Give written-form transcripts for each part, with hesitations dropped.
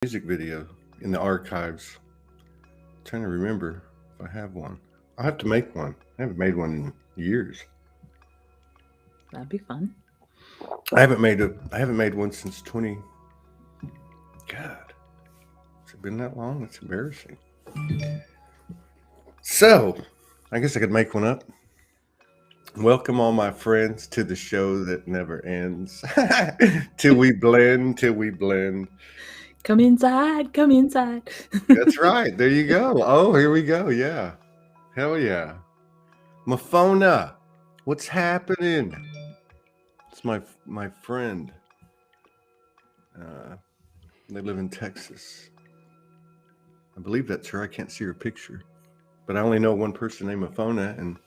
music video in the archives. I'm trying to remember if I have one. I'll have to make one. I haven't made one in years. That'd be fun. I haven't made one since 20. God, has it been that long? It's embarrassing. So, I guess I could make one up. Welcome all my friends to the show that never ends. Till we blend, till we blend. Come inside, come inside. That's right. There you go. Oh, here we go. Yeah. Hell yeah. Mafona, what's happening? It's my friend. Uh, they live in Texas. I believe that's her. I can't see her picture, but I only know one person named Mafona, and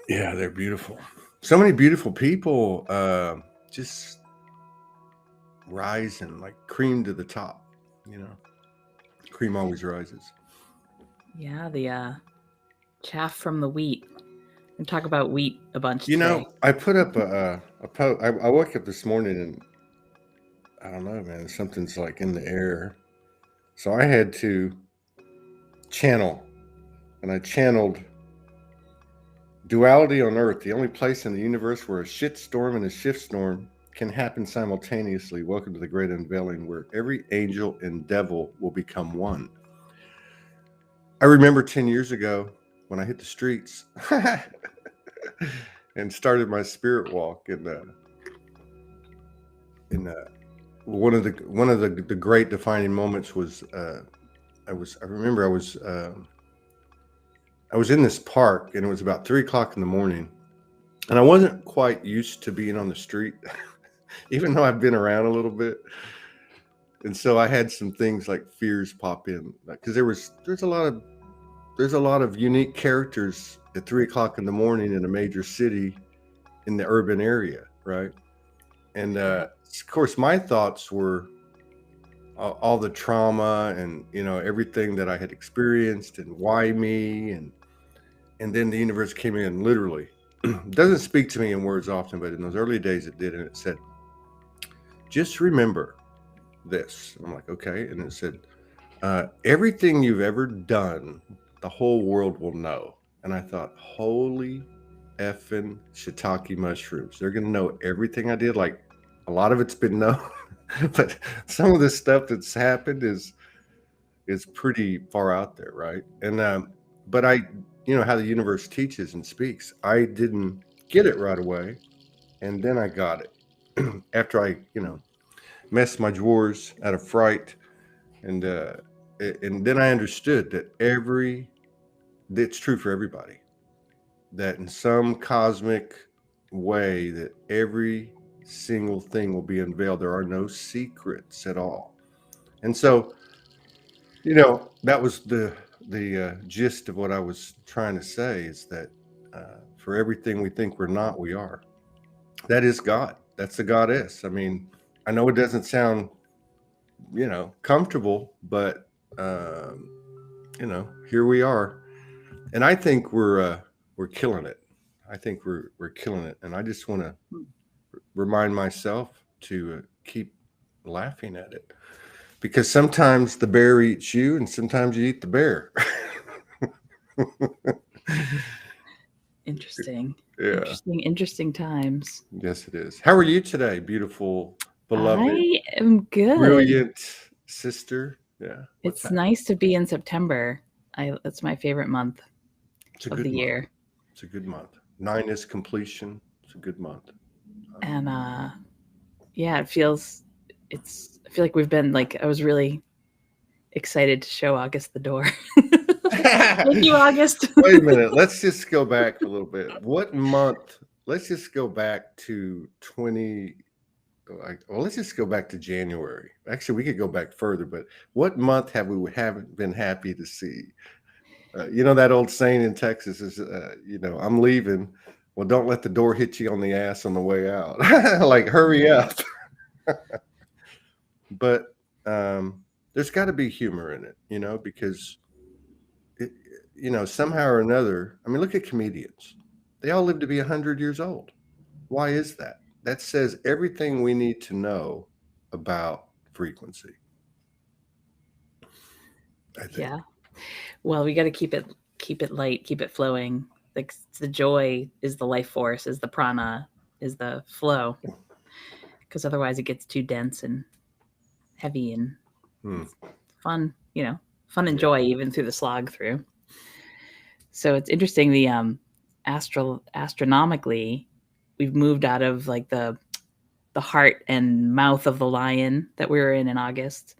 yeah, they're beautiful. So many beautiful people, just rising like cream to the top. You know, cream always rises. Yeah, the chaff from the wheat. We talk about wheat a bunch today. I put up a post. I woke up this morning and I don't know, man. Something's like in the air, so I had to channel, and I channeled duality on Earth, the only place in the universe where a shit storm and a shift storm can happen simultaneously. Welcome to the great unveiling, where every angel and devil will become one. I remember 10 years ago when I hit the streets and started my spirit walk, and one of the great defining moments was I remember I was in this park, and it was about 3 o'clock in the morning, and I wasn't quite used to being on the street, even though I've been around a little bit. And so I had some things like fears pop in, because there's a lot of unique characters at 3 o'clock in the morning in a major city in the urban area, right? And of course, my thoughts were all the trauma and everything that I had experienced, and why me, and then the universe came in literally. It doesn't speak to me in words often, but in those early days it did, and it said, just remember this. I'm like, okay. And it said, everything you've ever done, the whole world will know. And I thought, holy effing shiitake mushrooms, they're gonna know everything I did. Like, a lot of it's been known, but some of the stuff that's happened is pretty far out there, right? And but I, how the universe teaches and speaks, I didn't get it right away, and then I got it after I messed my drawers out of fright, and then I understood that it's true for everybody, that in some cosmic way that every single thing will be unveiled. There are no secrets at all. And so, that was the gist of what I was trying to say, is that for everything we think we're not, we are. That is God. That's the goddess. I mean, I know it doesn't sound, comfortable, but here we are, and I think we're killing it. I think we're killing it, and I just want to remind myself to keep laughing at it, because sometimes the bear eats you, and sometimes you eat the bear. Interesting. Yeah. Interesting times. Yes, it is. How are you today, beautiful, beloved, I am good. brilliant sister? Yeah. It's nice to be in September. That's my favorite month of the year. It's a good month. 9 is completion. It's a good month. And yeah, I feel like we've been, like, I was really excited to show August the door. Thank you, August. Wait a minute. Let's just go back a little bit. What month? Let's just go back to let's just go back to January. Actually, we could go back further, but what month haven't been happy to see? That old saying in Texas is, I'm leaving. Well, don't let the door hit you on the ass on the way out. Like, hurry up. But there's got to be humor in it, because somehow or another, I mean, look at comedians. They all live to be 100 years old. Why is that? That says everything we need to know about frequency. I think. Yeah. Well, we got to keep it light, keep it flowing. Like the joy is the life force, is the prana, is the flow. Because otherwise it gets too dense and heavy and fun, fun and joy even through the slog through. So it's interesting. The astronomically, we've moved out of like the heart and mouth of the lion that we were in August,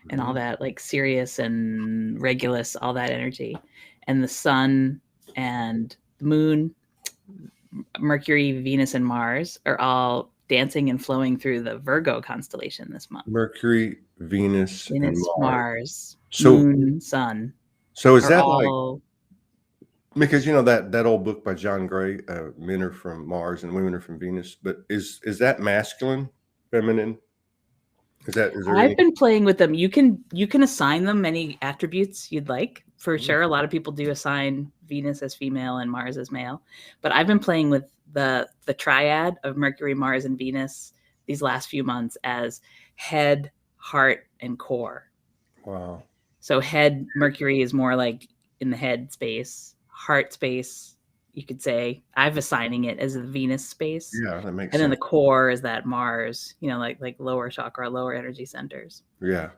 and all that like Sirius and Regulus, all that energy, and the sun and the moon, Mercury, Venus, and Mars are all dancing and flowing through the Virgo constellation this month. Mercury, Venus, and Mars, so, moon, sun. So is that all... like, because that old book by John Gray, men are from Mars and women are from Venus, but is that masculine, feminine? Is there I've been playing with them. You can assign them any attributes you'd like, for sure. A lot of people do assign Venus as female and Mars as male, but I've been playing with the triad of Mercury, Mars, and Venus these last few months as head, heart, and core. Wow. So head, Mercury is more like in the head space. Heart space, you could say, I've assigning it as the Venus space. Yeah, that makes sense. And then the core is that Mars, like lower chakra, lower energy centers. Yeah.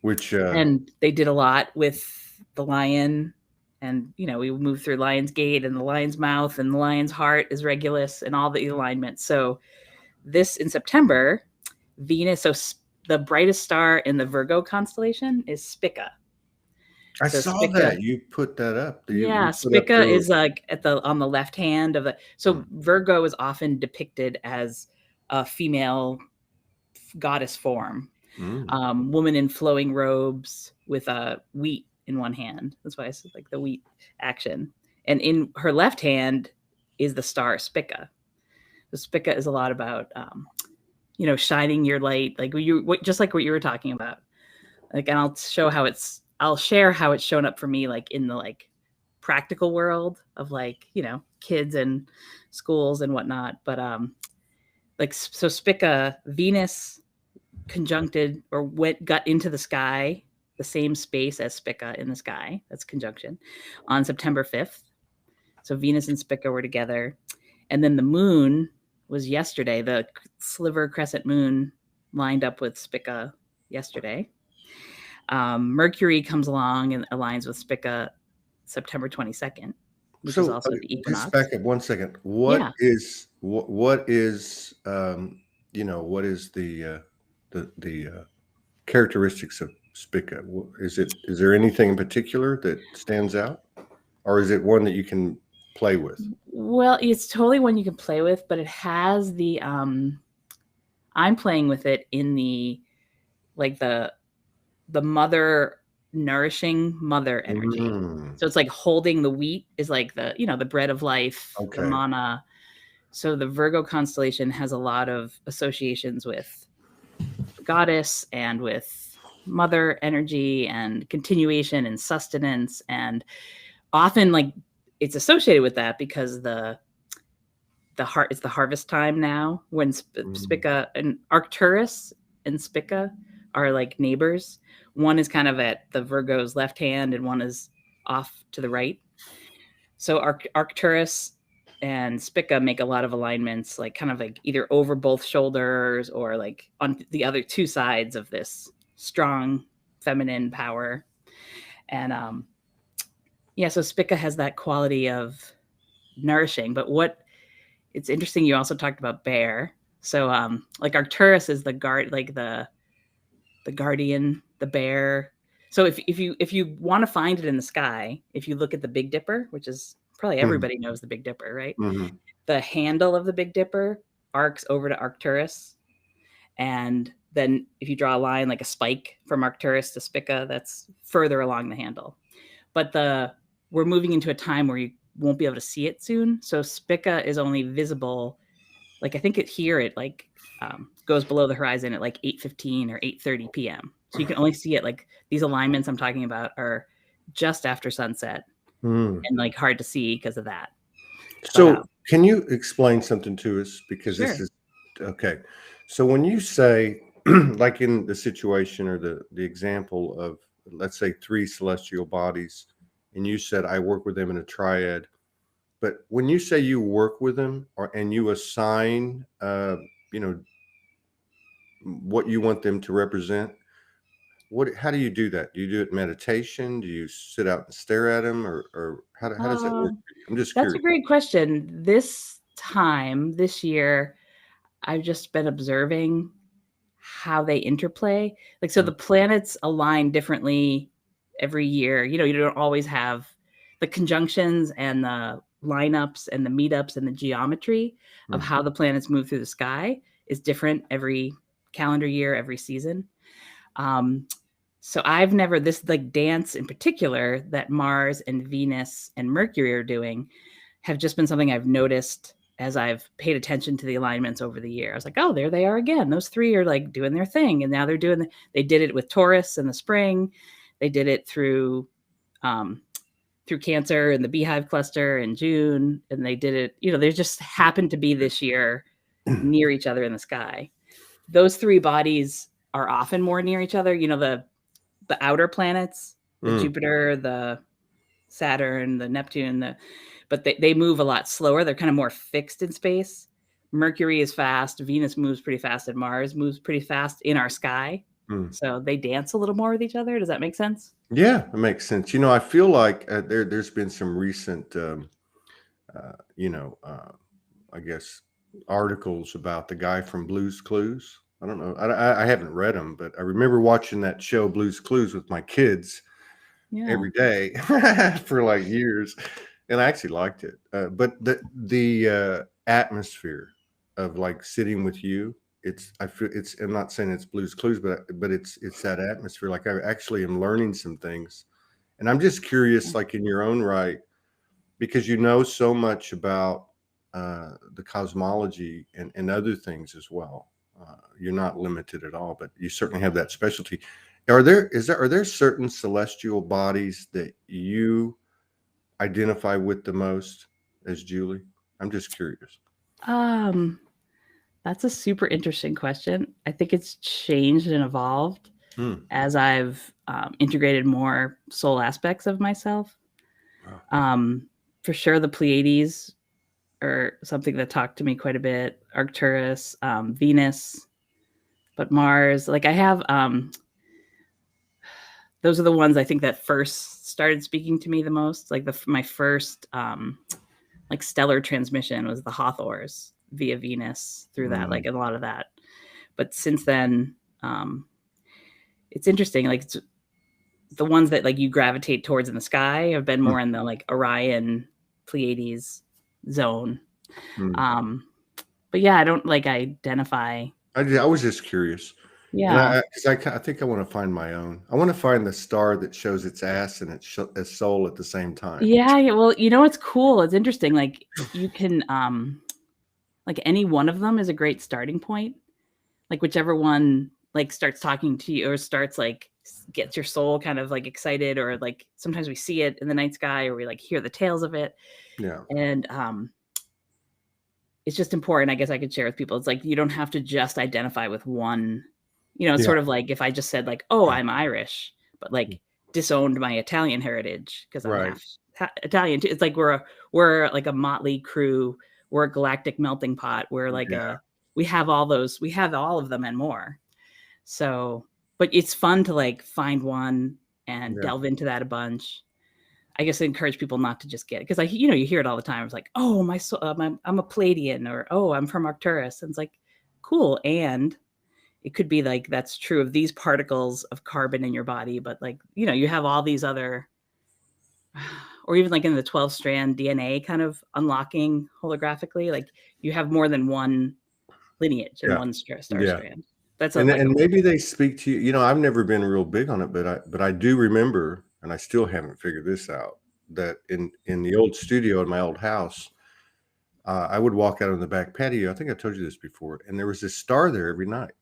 Which and they did a lot with the lion, and we moved through Lion's Gate and the lion's mouth, and the lion's heart is Regulus and all the alignments. So this in September, Venus, so the brightest star in the Virgo constellation is Spica. I saw that you put that up. Spica is like on the left hand of the. So Virgo is often depicted as a female goddess form, woman in flowing robes with a wheat in one hand. That's why I said like the wheat action. And in her left hand is the star Spica. So Spica is a lot about, shining your light, like just like what you were talking about. Like, and I'll share how it's shown up for me, like in the like practical world of like, kids and schools and whatnot. But so Spica, Venus conjuncted or got into the sky, the same space as Spica in the sky. That's conjunction on September 5th. So Venus and Spica were together. And then the moon was yesterday. The sliver crescent moon lined up with Spica yesterday. Mercury comes along and aligns with Spica September 22nd, which is also the equinox. Just back up 1 second. What is the characteristics of Spica? Is there anything in particular that stands out, or is it one that you can play with? Well, it's totally one you can play with, but it has the I'm playing with it in the like the mother, nourishing mother energy. So it's like holding the wheat is like the the bread of life, the mana. So the Virgo constellation has a lot of associations with the goddess and with mother energy and continuation and sustenance, and often like it's associated with that because the heart is the harvest time now, when Spica and Arcturus and Spica are like neighbors. One is kind of at the Virgo's left hand and one is off to the right. So Arcturus and Spica make a lot of alignments, like kind of like either over both shoulders or like on the other two sides of this strong feminine power. And so Spica has that quality of nourishing. But it's interesting, you also talked about bear. So like Arcturus is the guard, like the guardian, the bear. So if you want to find it in the sky, if you look at the Big Dipper, which is probably everybody knows the Big Dipper, right? The handle of the Big Dipper arcs over to Arcturus. And then if you draw a line like a spike from Arcturus to Spica, that's further along the handle. But we're moving into a time where you won't be able to see it soon. So Spica is only visible, like I think it like goes below the horizon at like 8:15 or 8:30 p.m. So you can only see it, like these alignments I'm talking about are just after sunset and like hard to see because of that. So can you explain something to us? Because this is okay. So when you say like in the situation or the example of let's say 3 celestial bodies, and you said I work with them in a triad. But when you say you work with them, and you assign, you know, what you want them to represent, how do you do that? Do you do it in meditation? Do you sit out and stare at them, or how does that work for you? I'm just That's a curious. great question. This year, I've just been observing how they interplay. Like, so the planets align differently every year. You know, you don't always have the conjunctions and the lineups and the meetups and the geometry of how the planets move through the sky is different every calendar year, every season. So I've never, this like dance in particular that Mars and Venus and Mercury are doing have just been something I've noticed as I've paid attention to the alignments over the year. I was like, oh, there they are again. Those 3 are like doing their thing. And now they did it with Taurus in the spring. They did it through Cancer and the Beehive cluster in June. And they did it, you know, they just happened to be this year near each other in the sky. Those 3 bodies are often more near each other. You know, the outer planets, the Jupiter, the Saturn, the Neptune, but they move a lot slower. They're kind of more fixed in space. Mercury is fast. Venus moves pretty fast, and Mars moves pretty fast in our sky. So they dance a little more with each other. Does that make sense? Yeah, it makes sense. You know, I feel like there's been some recent, you know, I guess articles about the guy from Blue's Clues. I don't know. I haven't read them, but I remember watching that show Blue's Clues with my kids every day for like years, and I actually liked it. But the atmosphere of like sitting with you, I'm not saying it's Blue's Clues, but it's that atmosphere. Like I actually am learning some things, and I'm just curious, like in your own right, because you know so much about the cosmology and other things as well. You're not limited at all, but you certainly have that specialty. Are there certain celestial bodies that you identify with the most as Julie? I'm just curious. That's a super interesting question. I think it's changed and evolved as I've integrated more soul aspects of myself. For sure, the Pleiades are something that talked to me quite a bit. Arcturus, Venus, but Mars. Like I have, those are the ones I think that first started speaking to me the most. Like my first like stellar transmission was the Hathors via Venus through that, like a lot of that. But since then, it's interesting. Like it's the ones that like you gravitate towards in the sky have been more in the like Orion, Pleiades zone. But yeah, I don't like identify. I was just curious. Yeah. And I think I want to find my own. I want to find the star that shows its ass and its soul at the same time. Yeah. Well, you know, it's cool. It's interesting. Like you can, like any one of them is a great starting point. Like whichever one like starts talking to you or starts like gets your soul kind of like excited, or like sometimes we see it in the night sky or we like hear the tales of it. Yeah. And it's just important, I guess I could share with people. It's like you don't have to just identify with one. You know, it's sort of like if I just said like, oh, I'm Irish, but like disowned my Italian heritage because I'm half Italian too. It's like we're like a motley crew. We're a galactic melting pot. We're like we have all of them and more. So, but it's fun to like find one and delve into that a bunch. I guess I encourage people not to just get it because you hear it all the time. It's like, oh, I'm a Palladian, or oh, I'm from Arcturus, and it's like, cool. And it could be like that's true of these particles of carbon in your body, but like you have all these other, or even like in the 12-strand DNA kind of unlocking holographically, like you have more than one lineage in one star strand. That's and maybe they speak to you. You know, I've never been real big on it, but I do remember, and I still haven't figured this out, that in the old studio in my old house, I would walk out on the back patio. I think I told you this before, and there was this star there every night.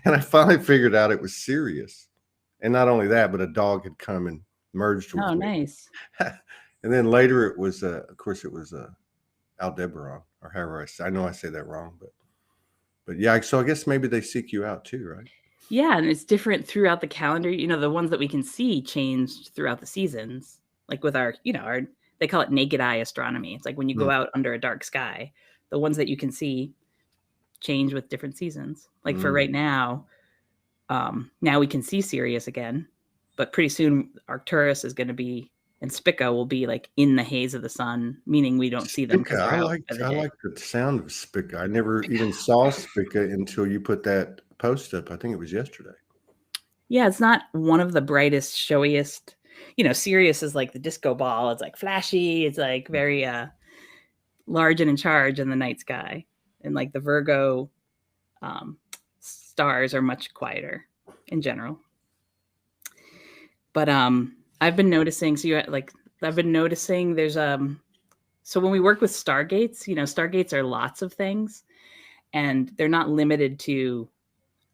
And I finally figured out it was Sirius. And not only that, but a dog had come and merged with me. Oh, nice. And then later it was, of course, it was Aldebaran, or however I know I say that wrong, but yeah. So I guess maybe they seek you out too, right? Yeah, and it's different throughout the calendar. The ones that we can see change throughout the seasons. Like with our, they call it naked eye astronomy. It's like when you go Mm. out under a dark sky, the ones that you can see change with different seasons. Like for Mm. right now, now we can see Sirius again, but pretty soon Arcturus is going to be, and Spica will be like in the haze of the sun, meaning we don't see them Spica, because they're out by the I day. like the sound of Spica. I never even saw Spica until you put that post up. I think it was yesterday. Yeah, it's not one of the brightest, showiest. Sirius is like the disco ball. It's like flashy. It's like very large and in charge in the night sky. And like the Virgo stars are much quieter in general. But I've been noticing. I've been noticing there's so when we work with stargates, stargates are lots of things, and they're not limited to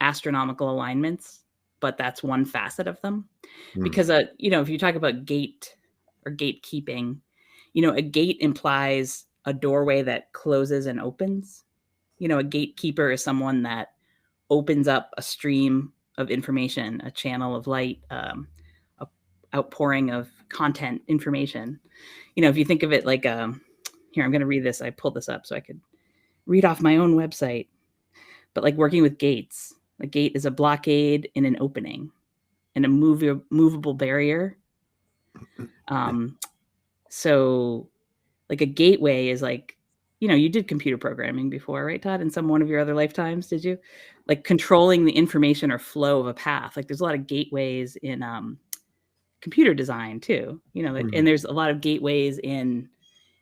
astronomical alignments, but that's one facet of them. Because if you talk about gate or gatekeeping, a gate implies a doorway that closes and opens. A gatekeeper is someone that opens up a stream of information, a channel of light, a outpouring of content information. If you think of it like here, I'm going to read this. I pulled this up so I could read off my own website. But like working with gates, a gate is a blockade in an opening and a movable barrier. So like a gateway is like, you did computer programming before, right, Todd? In one of your other lifetimes, did you? Like controlling the information or flow of a path. Like there's a lot of gateways in computer design too, and there's a lot of gateways in,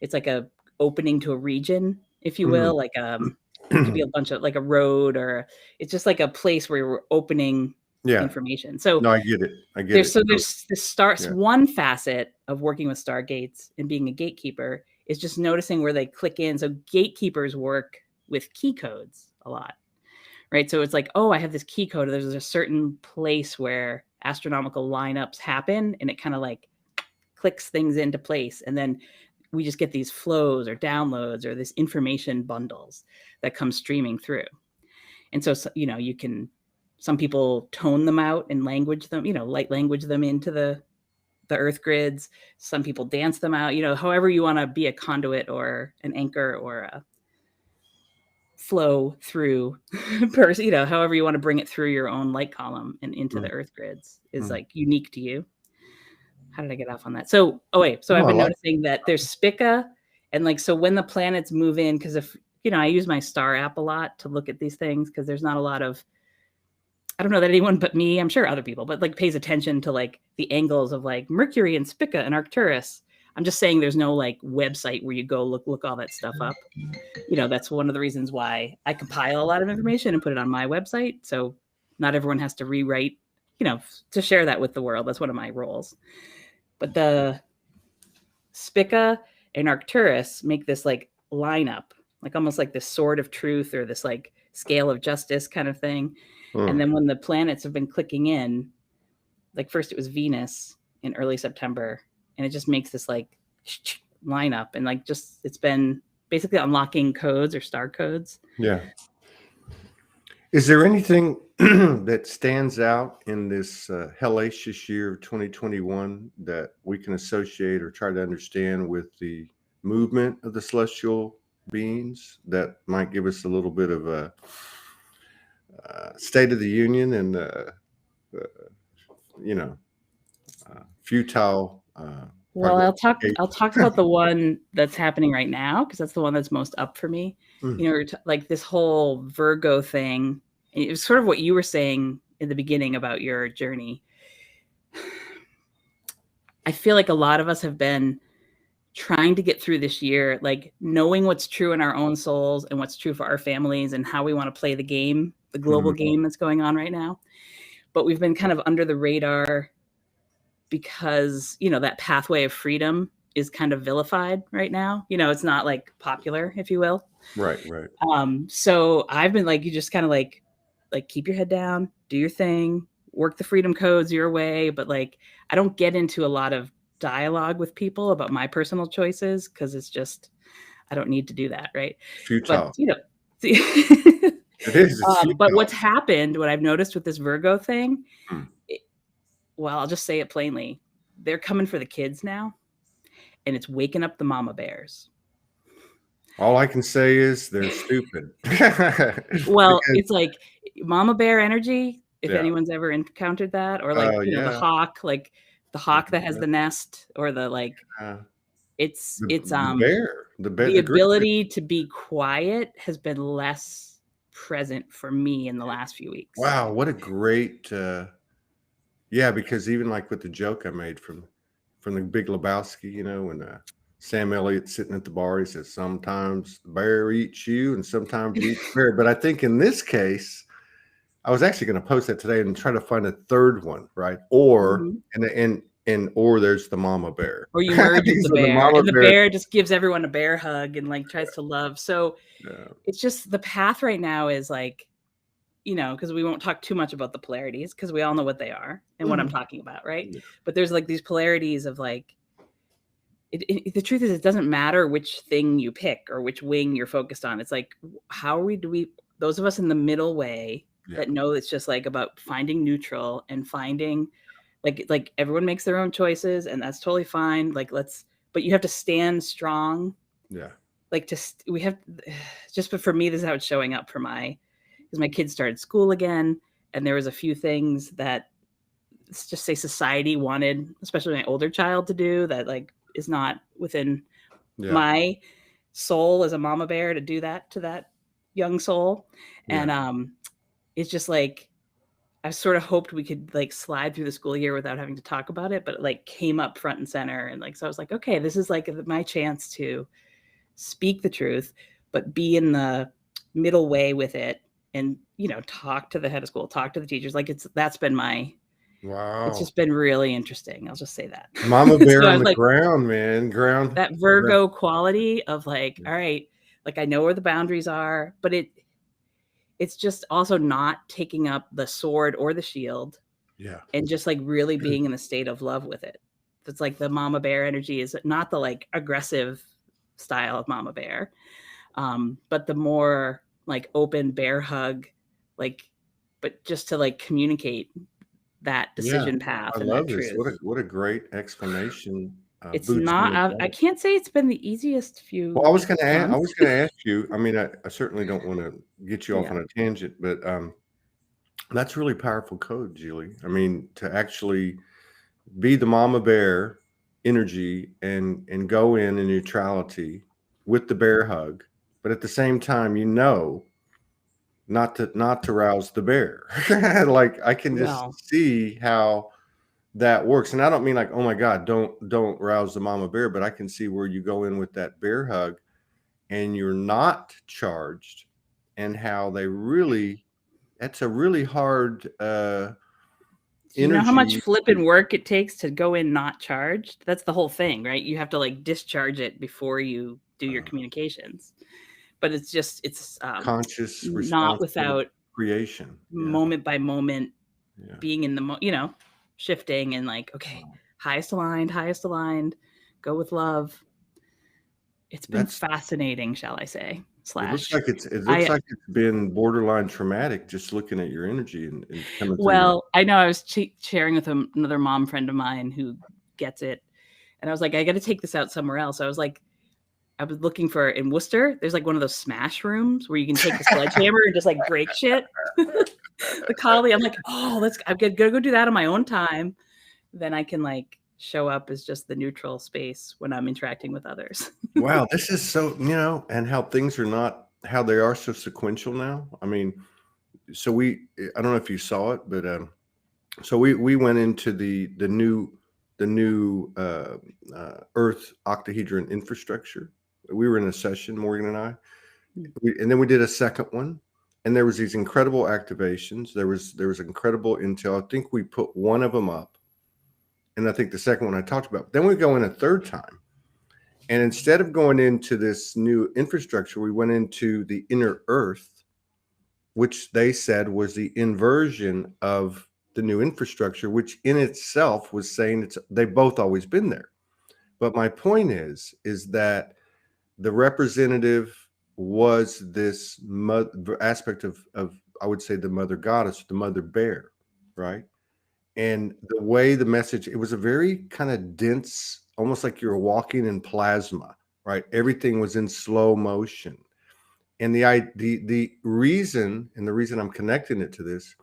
it's like a opening to a region, if you will, like it could be a bunch of like a road, or it's just like a place where you're opening information. So no, I get it. There's this starts one facet of working with stargates and being a gatekeeper is just noticing where they click in. So gatekeepers work with key codes a lot, right? So it's like, oh, I have this key code. There's a certain place where astronomical lineups happen, and it kind of like clicks things into place. And then we just get these flows or downloads or this information bundles that come streaming through. And so you can, some people tone them out and language them, light language them into the earth grids. Some people dance them out, however you want to be a conduit or an anchor or a flow through person, however you want to bring it through your own light column and into the earth grids is like unique to you. How did I get off on that? So I've been noticing that there's Spica, and like, so when the planets move in, because if, I use my star app a lot to look at these things, because there's not a lot of, I don't know that anyone but me, I'm sure other people, but like pays attention to like the angles of like Mercury and Spica and Arcturus. I'm just saying there's no like website where you go look all that stuff up. That's one of the reasons why I compile a lot of information and put it on my website. So not everyone has to rewrite, to share that with the world. That's one of my roles. But the Spica and Arcturus make this like lineup, like almost like this sword of truth or this like scale of justice kind of thing. And then when the planets have been clicking in, like first it was Venus in early September, and it just makes this like lineup, and like just, it's been basically unlocking codes or star codes. Yeah. Is there anything that stands out in this hellacious year of 2021 that we can associate or try to understand with the movement of the celestial beings that might give us a little bit of a State of the Union and futile? Well, I'll talk about the one that's happening right now, because that's the one that's most up for me. Like this whole Virgo thing. It was sort of what you were saying in the beginning about your journey. I feel like a lot of us have been trying to get through this year, like knowing what's true in our own souls and what's true for our families and how we want to play the game, the global game that's going on right now. But we've been kind of under the radar because, that pathway of freedom is kind of vilified right now. It's not like popular, if you will. Right. So I've been like, you just kind of like keep your head down, do your thing, work the freedom codes your way. But like, I don't get into a lot of dialogue with people about my personal choices, because it's just, I don't need to do that. Right. Futile. But, It is. It's But what's futile. happened, what I've noticed with this Virgo thing, Hmm. well, I'll just say it plainly. They're coming for the kids now, and it's waking up the mama bears. All I can say is they're stupid. Well, Because it's like mama bear energy, if yeah. anyone's ever encountered that, or like, Oh the yeah. hawk, like the hawk that has the nest, or the like, Uh, it's the bear, the the grizzly. ability to be quiet has been less present for me in the last few weeks. Wow, what a great yeah, because even like with the joke I made from the Big Lebowski, you know, when Sam Elliott's sitting at the bar, he says, "Sometimes the bear eats you, and sometimes you eat the bear." But I think in this case, I was actually going to post that today and try to find a third one, right? Or Mhm. or there's the mama bear. Or you merge with the Because when the bear, mama and the bear, bear just gives everyone a bear hug and like tries to love. So yeah, it's just the path right now is like, because we won't talk too much about the polarities because we all know what they are and what I'm mhm, talking about, right? yeah, But there's like these polarities of like, the truth is, it doesn't matter which thing you pick or which wing you're focused on. It's like, how are we, those of us in the middle way yeah, that know it's just like about finding neutral and finding like everyone makes their own choices and that's totally fine. Like, but you have to stand strong. yeah, Like, we have, but for me, this is how it's showing up because my kids started school again. And there was a few things that, let's just say, society wanted, especially my older child, to do that like is not within yeah, my soul as a mama bear to do that to that young soul. yeah. And it's just like I sort of hoped we could like slide through the school year without having to talk about it, but it like came up front and center. And like, so I was like, okay, this is like my chance to speak the truth, but be in the middle way with it, and talk to the head of school, talk to the teachers. Like, it's Wow, just been really interesting. I'll just say that. mama bear So I on was the like, ground, man, ground. that Virgo quality of like, all right, like I know where the boundaries are, but it's just also not taking up the sword or the shield, Yeah, and just like really being in a state of love with it. It's like the mama bear energy is not the like aggressive style of mama bear, but the more like open bear hug, like, but just to like communicate that yeah. decision I path and that love this. truth. What a great explanation. It's Boots on not, the I ground. can't say it's been the easiest Well, I few was gonna I was months. gonna ask you, I mean, I certainly don't wanna get you off Yeah. on a tangent, but, that's really powerful code, Julie. I mean, to actually be the mama bear energy and go in neutrality with the bear hug, but at the same time, not to rouse the bear. Like, I can just Well, see how that works, and I don't mean like, "Oh my god, don't rouse the mama bear," but I can see where you go in with that bear hug and you're not charged, and how they really that's a really hard do you know how much energy flipping work it takes to go in not charged? That's the whole thing, right? You have to like discharge it before you do your uh, communications. But it's conscious not responsible without creation. Yeah, moment by moment yeah. being in shifting and like, okay, Wow. highest aligned, go with love. It's been That's fascinating, shall I say? Slash, it looks I like it's been borderline traumatic just looking at your energy and coming through your well, I know I was sharing with another mom friend of mine who gets it, and I was like, I got to take this out somewhere else. I was like, I was looking for in Worcester. There's like one of those smash rooms where you can take the sledgehammer and just like break shit. The collie. I'm like, oh, I'm gonna go do that on my own time. Then I can like show up as just the neutral space when I'm interacting with others. Wow, this is so, and how things are not how they are so sequential now. I mean, so I don't know if you saw it, but so we went into the new Earth octahedron infrastructure. We were in a session, Morgan and I, and then we did a second one, and there was these incredible activations. There was incredible intel. I think we put one of them up, and I think the second one I talked about. Then we go in a third time, and instead of going into this new infrastructure, we went into the inner Earth, which they said was the inversion of the new infrastructure, which in itself was saying they've both always been there. But my point is that the representative was this aspect of, I would say, the mother goddess, the mother bear, right? And the way the message, it was a very kind of dense, almost like you were walking in plasma, right? Everything was in slow motion. And the reason, and the reason I'm connecting it to this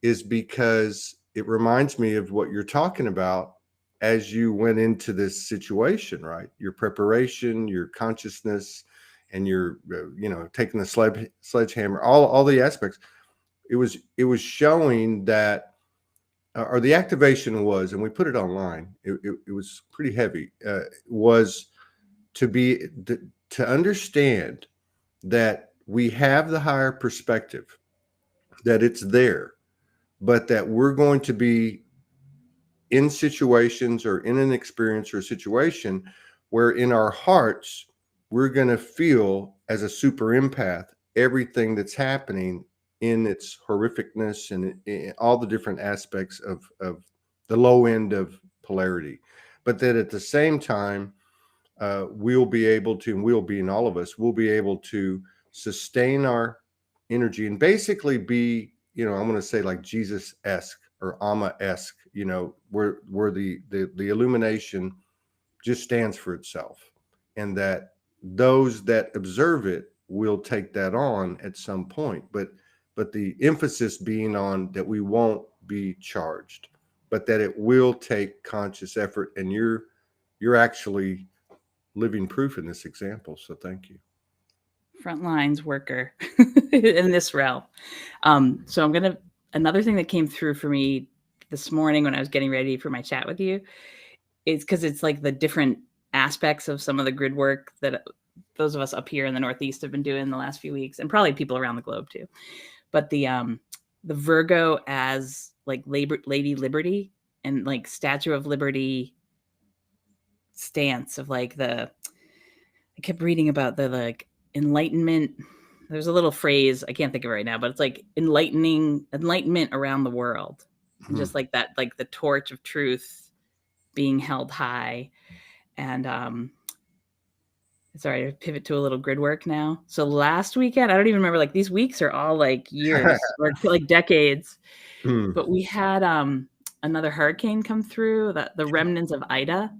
is because it reminds me of what you're talking about as you went into this situation, right? Your preparation, your consciousness, and your, taking the sledgehammer, all the aspects. It was showing that, or the activation was, and we put it online. It was pretty heavy. Was to be to understand that we have the higher perspective, that it's there, but that we're going to be in situations or in an experience or a situation where in our hearts, we're going to feel as a super empath everything that's happening in its horrificness and in all the different aspects of the low end of polarity. But that at the same time, we'll be able to, and we'll be in all of us, we'll be able to sustain our energy and basically be, I'm going to say like Jesus-esque or Amma-esque, where the illumination just stands for itself, and that those that observe it will take that on at some point. But the emphasis being on that we won't be charged, but that it will take conscious effort, and you're actually living proof in this example. So thank you. Front lines worker in this realm. So another thing that came through for me this morning when I was getting ready for my chat with you is because it's like the different aspects of some of the grid work that those of us up here in the Northeast have been doing the last few weeks, and probably people around the globe too. But the Virgo as like Lady Liberty and like Statue of Liberty stance of like I kept reading about the like enlightenment. There's a little phrase, I can't think of it right now, but it's like enlightenment around the world. And just like that, like the torch of truth being held high. And sorry to pivot to a little grid work now. So last weekend, I don't even remember, like these weeks are all like years or like decades. But we had another hurricane come through, the remnants of Ida.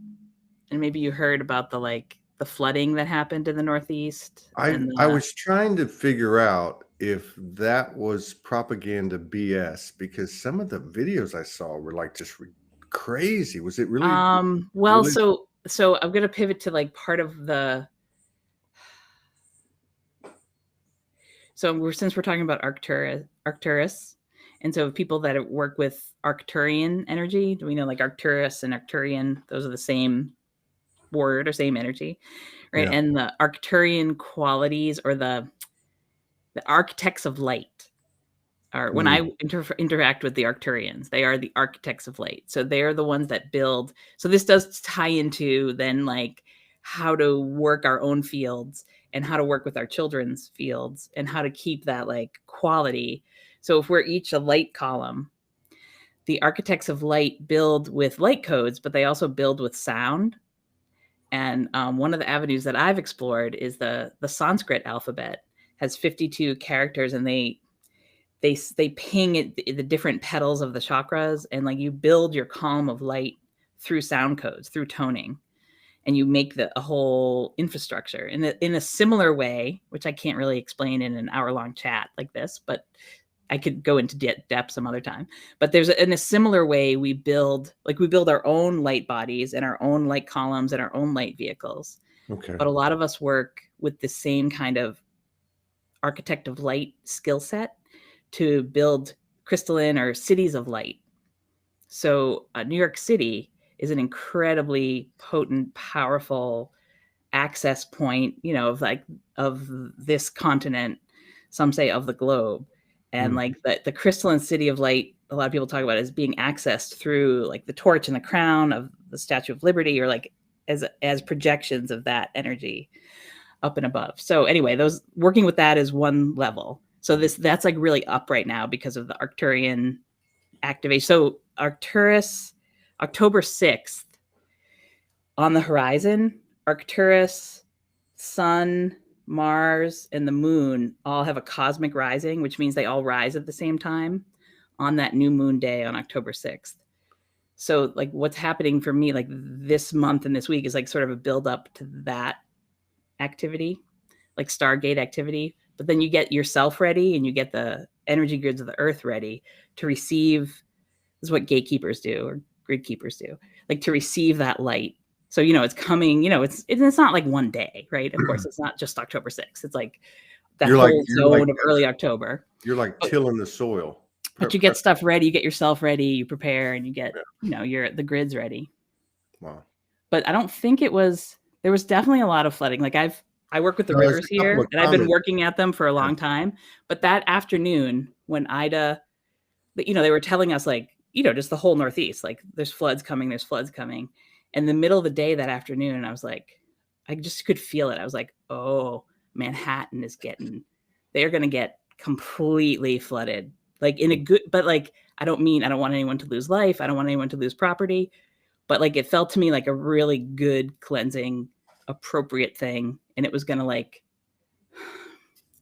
And maybe you heard about the flooding that happened in the Northeast. I was trying to figure out if that was propaganda BS, because some of the videos I saw were like just crazy. Was it really? Well, really? So I'm going to pivot to like part of the. So since we're talking about Arcturus, and so people that work with Arcturian energy, do we know like Arcturus and Arcturian? Those are the same word or same energy, right? Yeah. And the Arcturian qualities, or the architects of light, are when I interact with the Arcturians, they are the architects of light. So they're the ones that build. So this does tie into then like how to work our own fields and how to work with our children's fields and how to keep that like quality. So if we're each a light column, the architects of light build with light codes, but they also build with sound. And one of the avenues that I've explored is the Sanskrit alphabet has 52 characters, and they ping it, the different petals of the chakras, and like you build your column of light through sound codes, through toning, and you make a whole infrastructure in a similar way, which I can't really explain in an hour-long chat like this, but I could go into depth some other time. But in a similar way, we build our own light bodies and our own light columns and our own light vehicles. Okay. But a lot of us work with the same kind of architect of light skill set to build crystalline or cities of light. So New York City is an incredibly potent, powerful access point, of this continent, some say of the globe. And like the crystalline city of light, a lot of people talk about it as being accessed through like the torch and the crown of the Statue of Liberty, or like as projections of that energy up and above. So anyway, those working with that is one level. So that's like really up right now because of the Arcturian activation. So Arcturus, October 6th on the horizon, Arcturus, Sun, Mars, and the moon all have a cosmic rising, which means they all rise at the same time on that new moon day on October 6th. So like what's happening for me like this month and this week is like sort of a build up to that activity, like Stargate activity. But then you get yourself ready and you get the energy grids of the earth ready to receive. This is what gatekeepers do or grid keepers do, like to receive that light. So, you know, it's coming, you know, it's not like one day, right? Of course, it's not just October 6th. It's like that whole zone of early October. You're like tilling the soil. But you get stuff ready, you get yourself ready, you prepare, and you get, you know, the grid's ready. Wow. But I don't think there was definitely a lot of flooding. Like I work with the rivers here and I've been working at them for a long time. But that afternoon when Ida, you know, they were telling us like, you know, just the whole Northeast, like there's floods coming. And in the middle of the day that afternoon, I was like, I just could feel it. I was like, oh, Manhattan they're going to get completely flooded. Like in a good, but like, I don't want anyone to lose life. I don't want anyone to lose property. But like, it felt to me like a really good cleansing, appropriate thing. And it was going to like,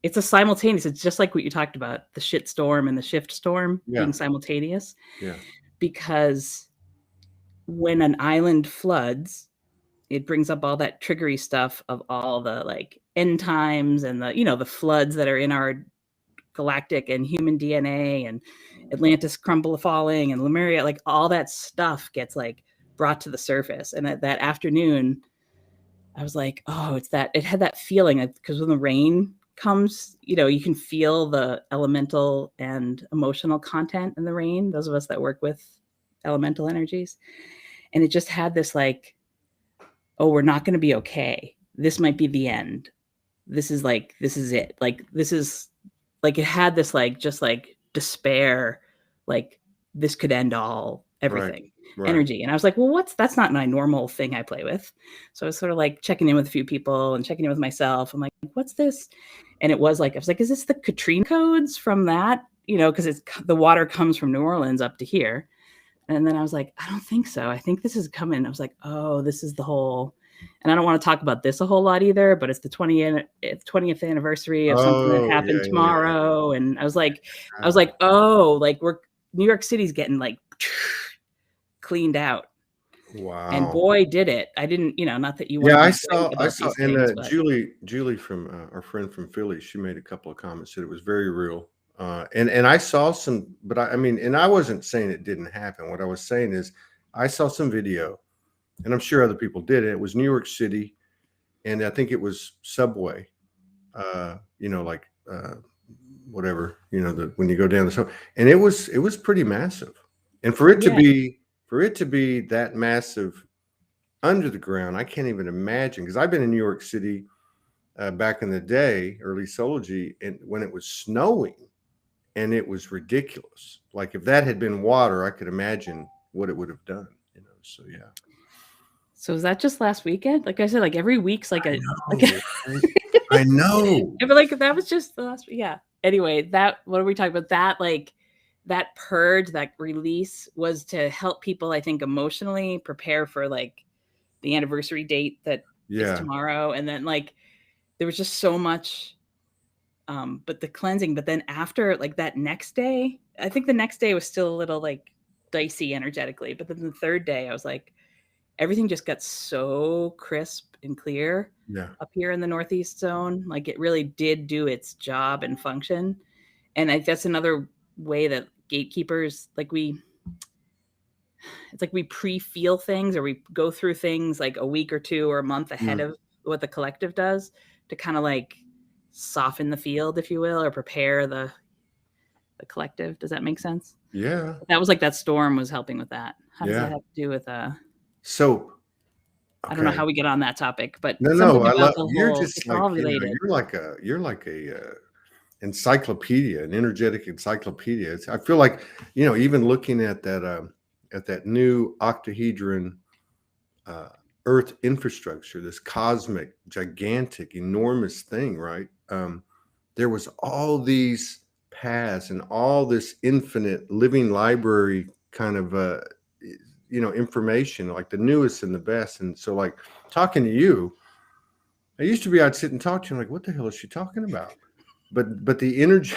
it's a simultaneous, it's just like what you talked about, the shit storm and the shift storm being simultaneous. Yeah. Because when an island floods, it brings up all that triggery stuff of all the like end times and the, you know, the floods that are in our galactic and human DNA and Atlantis falling and Lemuria, like all that stuff gets like brought to the surface. And that afternoon, I was like, oh, it had that feeling because when the rain comes, you know, you can feel the elemental and emotional content in the rain, those of us that work with elemental energies. And it just had this like, oh, we're not going to be okay. This might be the end. This is it. Like, this is like, it had this like, just like despair, like this could end everything. Right. Energy. And I was like, well, that's not my normal thing I play with. So I was sort of like checking in with a few people and checking in with myself. I'm like, what's this? And it was like, I was like, is this the Katrina codes from that? You know, because the water comes from New Orleans up to here. And then I was like, I don't think so. I think this is coming. I was like, oh, this is the whole, and I don't want to talk about this a whole lot either, but it's the 20th anniversary of something that happened tomorrow. Yeah. And I was like, oh, like New York City's getting like cleaned out. Wow. And boy, did it. I didn't, you know, not that you want I saw and Julie from our friend from Philly, she made a couple of comments, said it was very real. And I saw some, but I mean, and I wasn't saying it didn't happen. What I was saying is I saw some video, and I'm sure other people did it. It was New York City, and I think it was subway, you know, like whatever, you know, when you go down the subway, and it was pretty massive. And for it to be that massive under the ground, I can't even imagine, because I've been in New York City back in the day, early Soulogy, and when it was snowing. And it was ridiculous. Like if that had been water, I could imagine what it would have done. You know. So yeah. So is that just last weekend? Like I said, like every week's like I know. But like that was just the last. Yeah. Anyway, what are we talking about? That like that purge, that release was to help people, I think, emotionally prepare for like the anniversary date that is tomorrow, and then like there was just so much. But the cleansing, but then after like that next day, I think the next day was still a little like dicey energetically, but then the third day I was like, everything just got so crisp and clear up here in the Northeast zone. Like it really did do its job and function. And that's another way that gatekeepers, like it's like we pre-feel things, or we go through things like a week or two or a month ahead of what the collective does to kind of like soften the field, if you will, or prepare the collective. Does that make sense? Yeah. That was like that storm was helping with that. How does that have to do with so I don't know how we get on that topic, but no, I love you're just like, all related. You know, you're like a encyclopedia, an energetic encyclopedia. I feel like, you know, even looking at that new octahedron Earth infrastructure, this cosmic, gigantic, enormous thing, right? There was all these paths and all this infinite living library kind of, you know, information, like the newest and the best. And so like talking to you, I used to be, I'd sit and talk to him like, what the hell is she talking about? But the energy,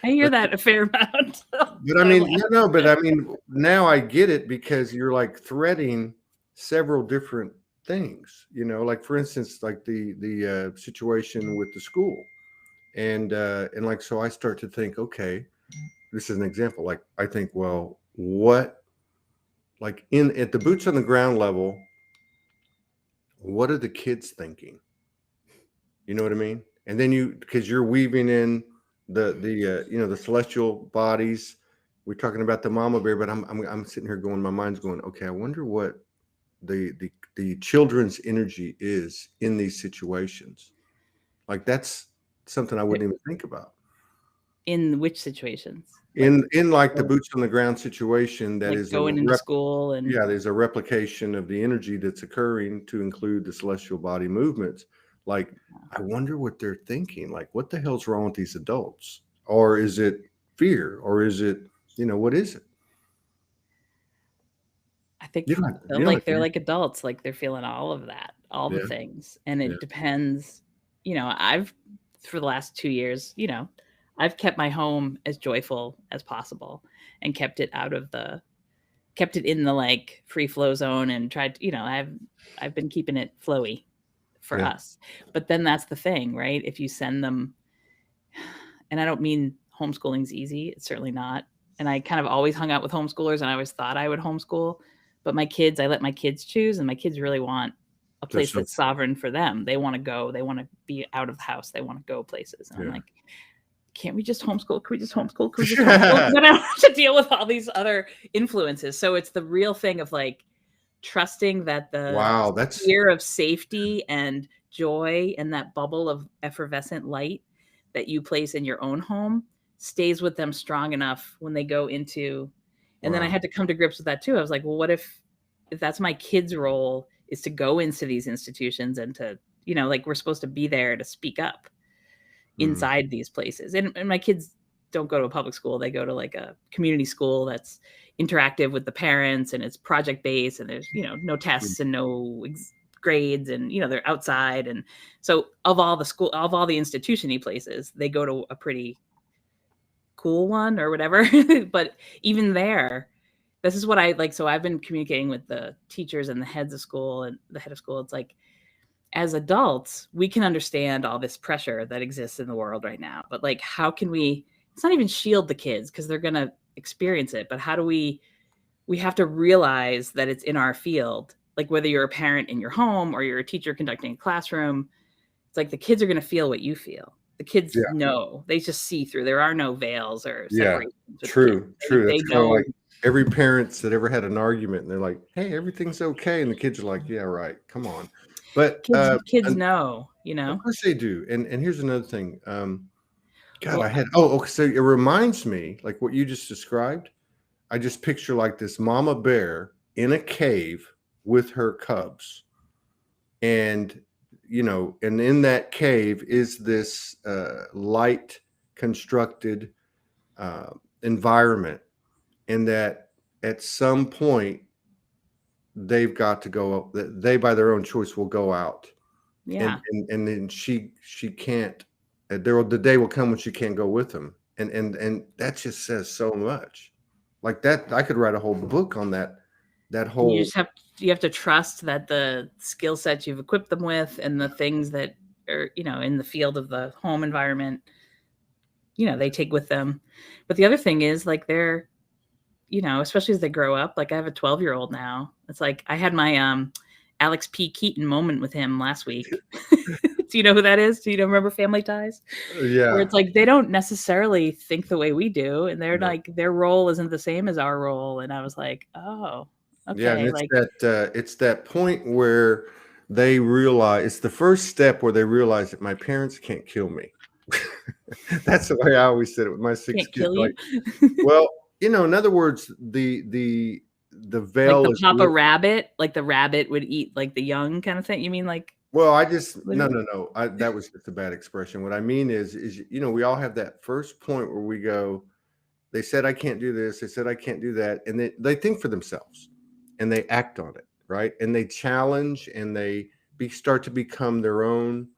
I hear but, that a fair amount. but I mean, no, but I mean, now I get it because you're like threading several different things, like for instance, like the situation with the school. And like, so I start to think, okay, this is an example. Like, I think, well, what, like at the boots on the ground level, what are the kids thinking? You know what I mean? And then because you're weaving in the celestial bodies. We're talking about the mama bear, but I'm sitting here going, my mind's going, okay, I wonder what the children's energy is in these situations. Like, that's something I wouldn't even think about. In which situations? In like the boots on the ground situation, that Like is going into school and yeah, there's a replication of the energy that's occurring to include the celestial body movements. Like, I wonder what they're thinking. Like, what the hell's wrong with these adults? Or is it fear? Or is it, what is it? I think You for don't, them, you don't, like they're like adults, like they're feeling all of that, all the yeah, things. And yeah, it depends, I've for the last 2 years, I've kept my home as joyful as possible and kept it in the like free flow zone and tried to, I've been keeping it flowy for yeah, us. But then that's the thing, right? If you send them, and I don't mean homeschooling's easy, it's certainly not. And I kind of always hung out with homeschoolers and I always thought I would homeschool. But I let my kids choose, and my kids really want a there's place some, that's sovereign for them. They want to go, they want to be out of the house, they want to go places. And I'm yeah. like, can't we just homeschool? Can we just homeschool? Can we just homeschool? Then I don't have to deal with all these other influences. So it's the real thing of like trusting that the Wow, that's, sphere of safety and joy and that bubble of effervescent light that you place in your own home stays with them strong enough when they go into. And then I wow. had to come to grips with that too. I was like, well, what if that's my kid's role, is to go into these institutions and to, like we're supposed to be there to speak up Mm, inside these places. And my kids don't go to a public school. They go to like a community school that's interactive with the parents and it's project based and there's, no mm, tests and no grades and, they're outside. And so of all the institution-y places, they go to a pretty cool one or whatever. But even there, this is what I like. So I've been communicating with the teachers and the heads of school and the head of school. It's like, as adults, we can understand all this pressure that exists in the world right now. But like, how can we, it's not even shield the kids because they're going to experience it. But how do we have to realize that it's in our field, like whether you're a parent in your home or you're a teacher conducting a classroom, it's like the kids are going to feel what you feel. The kids yeah, know, they just see through. There are no veils or yeah. separations with the kids. True. They That's kind of know. like every parents that ever had an argument and they're like, hey, everything's okay. And the kids are like, yeah, right. Come on. But Kids and know, of course they do. And here's another thing. God, Well, okay. So it reminds me, like what you just described. I just picture like this mama bear in a cave with her cubs. And, and in that cave is this light constructed environment. And that at some point, they've got to go, they by their own choice will go out. yeah. And then she can't, the day will come when she can't go with them. And that just says so much. Like that, I could write a whole book on that And whole, you have to trust that the skill sets you've equipped them with and the things that are, in the field of the home environment, they take with them. But the other thing is like they're, especially as they grow up, like I have a 12-year-old now. It's like I had my Alex P. Keaton moment with him last week. Do you know who that is? Do you remember Family Ties? Where yeah. it's like they don't necessarily think the way we do, and they're No. like their role isn't the same as our role. And I was like, oh, Yeah, and okay, like it's that point where they realize, it's the first step where they realize that my parents can't kill me. That's the way I always said it with my six can't kids. kill you. Like, well, in other words, the Like veil the is Papa Rabbit, like the rabbit would eat like the young kind of thing. You mean like well, I just literally? no. That was just a bad expression. What I mean is we all have that first point where we go, they said I can't do this, they said I can't do that, and they think for themselves and they act on it, right? And they challenge and start to become their own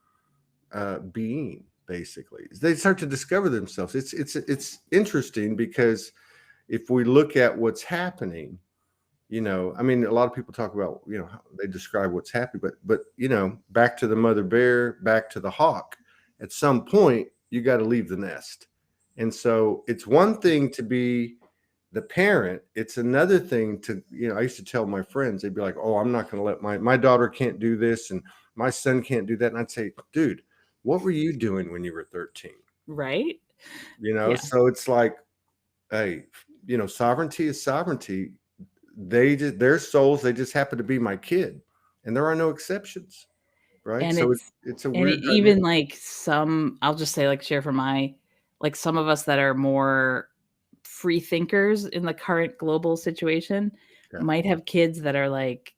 being. Basically, they start to discover themselves. It's interesting because if we look at what's happening, I mean, a lot of people talk about, how they describe what's happening, but back to the mother bear, back to the hawk. At some point, you got to leave the nest, and so it's one thing to be the parent. It's another thing to, I used to tell my friends, they'd be like, "Oh, I'm not going to let my daughter can't do this, and my son can't do that," and I'd say, "Dude, what were you doing when you were 13?" Right. So it's like, hey, sovereignty is sovereignty. Their souls, they just happen to be my kid, and there are no exceptions, right? And So it's a weird even like I'll just say, like, share from some of us that are more free thinkers in the current global situation might have kids that are like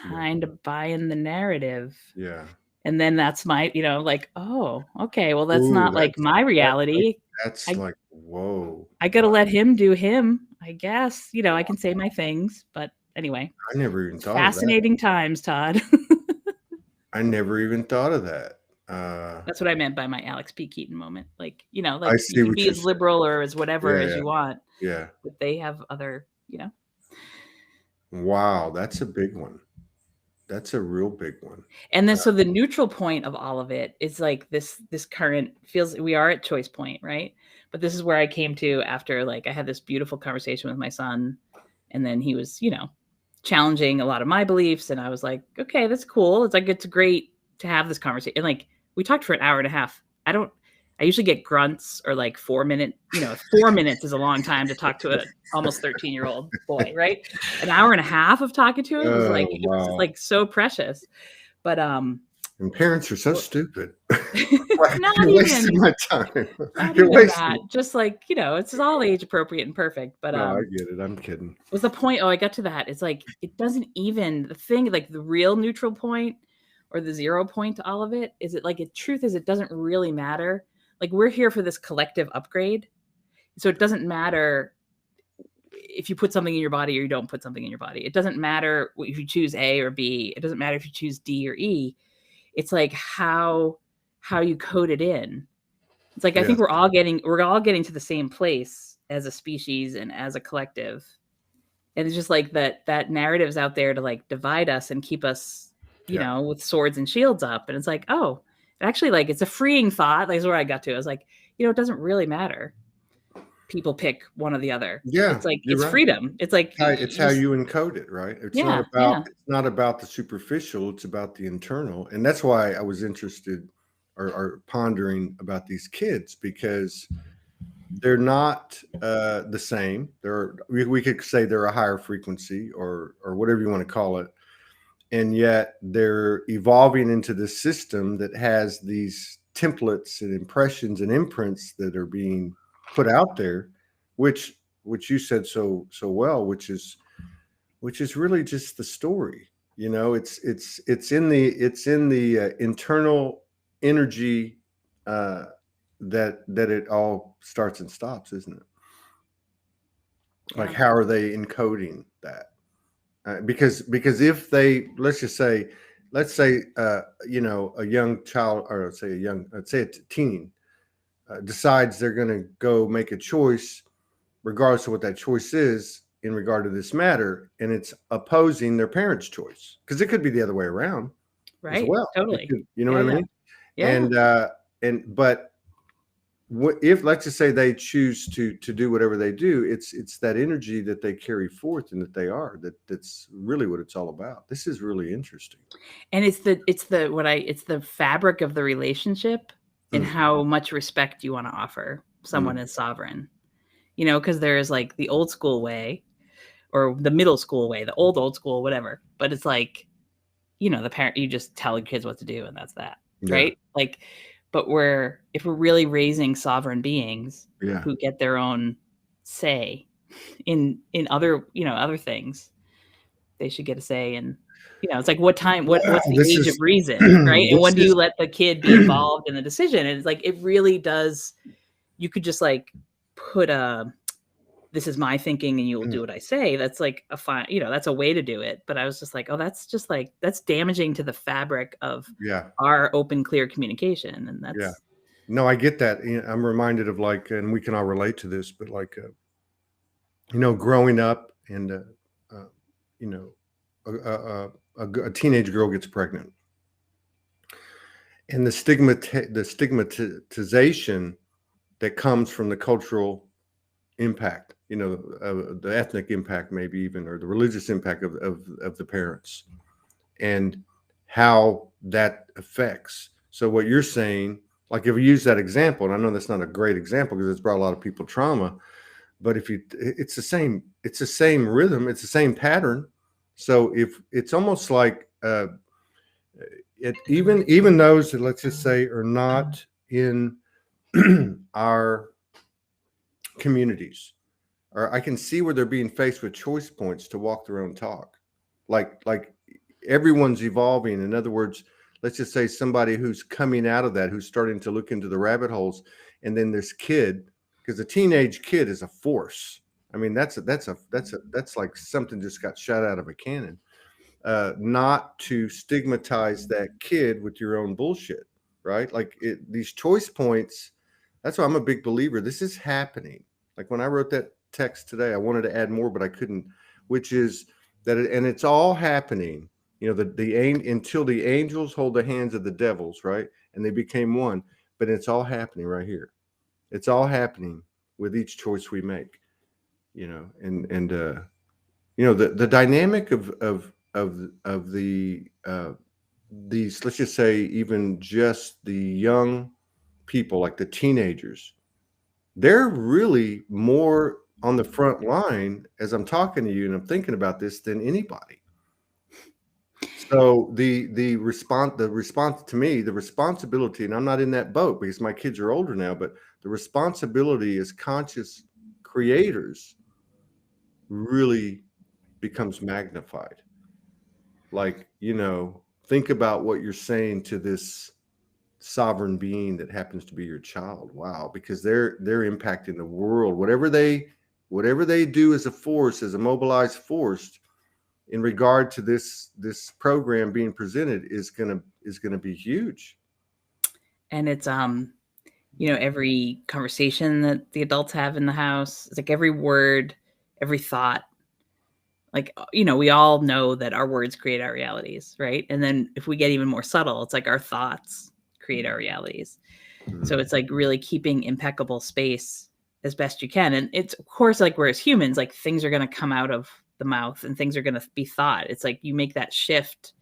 kind of buying the narrative. Yeah. And then that's my, like, oh, okay, well, that's not like my reality. That's like, whoa. I got to let him do him, I guess. I can say my things, but anyway. I never even thought of that. Fascinating times, Todd. I never even thought of that. That's what I meant by my Alex P. Keaton moment. Like, I see you can what be you're as liberal or as whatever as you want. Yeah. But they have other, Wow, that's a big one. That's a real big one. And then so the neutral point of all of it is like this current feels, we are at choice point, right? But this is where I came to after, like, I had this beautiful conversation with my son, and then he was, challenging a lot of my beliefs, and I was like, okay, that's cool. It's like, it's great to have this conversation. And like, we talked for an hour and a half. I usually get grunts or like 4 minute, 4 minutes is a long time to talk to a almost 13-year-old boy, right? An hour and a half of talking to him was like, it was like so precious. But and parents are so stupid. Not You're even wasting my time. not You're even wasting that. Just like, it's all age appropriate and perfect. But No, I get it. I'm kidding. was the point? Oh, I got to that. It's like, it doesn't even, the thing, like the real neutral point or the 0 point to all of it is, it like, truth is, it doesn't really matter. Like, we're here for this collective upgrade. So it doesn't matter if you put something in your body or you don't put something in your body. It doesn't matter if you choose A or B. It doesn't matter if you choose D or E. It's like how you code it in. It's like, I think we're all getting to the same place as a species and as a collective. And it's just like that narrative's out there to like divide us and keep us, with swords and shields up. And it's like, oh, actually, like, it's a freeing thought. Like, that's where I got to. I was like, it doesn't really matter. People pick one or the other. Yeah, it's like, it's right. Freedom. It's like, it's how you encode it, right? It's not about the superficial. It's about the internal. And that's why I was interested or pondering about these kids, because they're not the same. We could say they're a higher frequency or whatever you want to call it. And yet they're evolving into this system that has these templates and impressions and imprints that are being put out there, which you said so well, which is really just the story. It's in the internal energy that it all starts and stops, isn't it? Like, how are they encoding that? Because if they, let's say a young child, or let's say a teen decides they're going to go make a choice, regardless of what that choice is in regard to this matter, and it's opposing their parents' choice, because it could be the other way around, right? As well, Totally. You know what I mean? Yeah. But if, let's just say, they choose to do whatever they do, it's that energy that they carry forth and that they are, that's really what it's all about. This is really interesting. And it's the fabric of the relationship and how much respect you want to offer someone as sovereign, because there is like the old school way or the middle school way, the old school, whatever. But it's like, the parent, you just tell your kids what to do and that's that. Yeah. Right. Like, but if we're really raising sovereign beings who get their own say in other, other things, they should get a say in, it's like, what's the age of reason, right? And when do you let the kid be involved in the decision? And it's like, it really does. You could just like put this is my thinking and you will do what I say. That's like a fine, that's a way to do it. But I was just like, oh, that's damaging to the fabric of our open, clear communication. And that's, no, I get that. I'm reminded of like, and we can all relate to this, but like, growing up and, a teenage girl gets pregnant, and the stigmatization that comes from the cultural impact, the ethnic impact, maybe even, or the religious impact of the parents, and how that affects. So what you're saying, like if you use that example, and I know that's not a great example because it's brought a lot of people trauma, but it's the same rhythm, it's the same pattern. So if it's almost like even those that, let's just say, are not in our communities, or I can see where they're being faced with choice points to walk their own talk. Like everyone's evolving. In other words, let's just say somebody who's coming out of that, who's starting to look into the rabbit holes, and then this kid, because a teenage kid is a force. I mean, that's like something just got shot out of a cannon. Not to stigmatize that kid with your own bullshit, right? Like these choice points. That's why I'm a big believer. This is happening. Like when I wrote that text today, I wanted to add more, but I couldn't. Which is that, and it's all happening. Until the angels hold the hands of the devils, right? And they became one. But it's all happening right here. It's all happening with each choice we make. The dynamic of these, let's just say, even just the young people, like the teenagers, they're really more on the front line as I'm talking to you and I'm thinking about this than anybody. So the response to me, the responsibility, and I'm not in that boat because my kids are older now, but the responsibility as conscious creators really becomes magnified. Like, think about what you're saying to this sovereign being that happens to be your child. Wow. Because they're impacting the world. Whatever they do as a force, as a mobilized force, in regard to this program being presented is gonna be huge. And it's every conversation that the adults have in the house, it's like every word, every thought. Like, we all know that our words create our realities, right? And then if we get even more subtle, it's like our thoughts create our realities. Mm-hmm. So it's like really keeping impeccable space as best you can. And it's, of course, like we're as humans, like things are going to come out of the mouth and things are going to be thought. It's like you make that shift.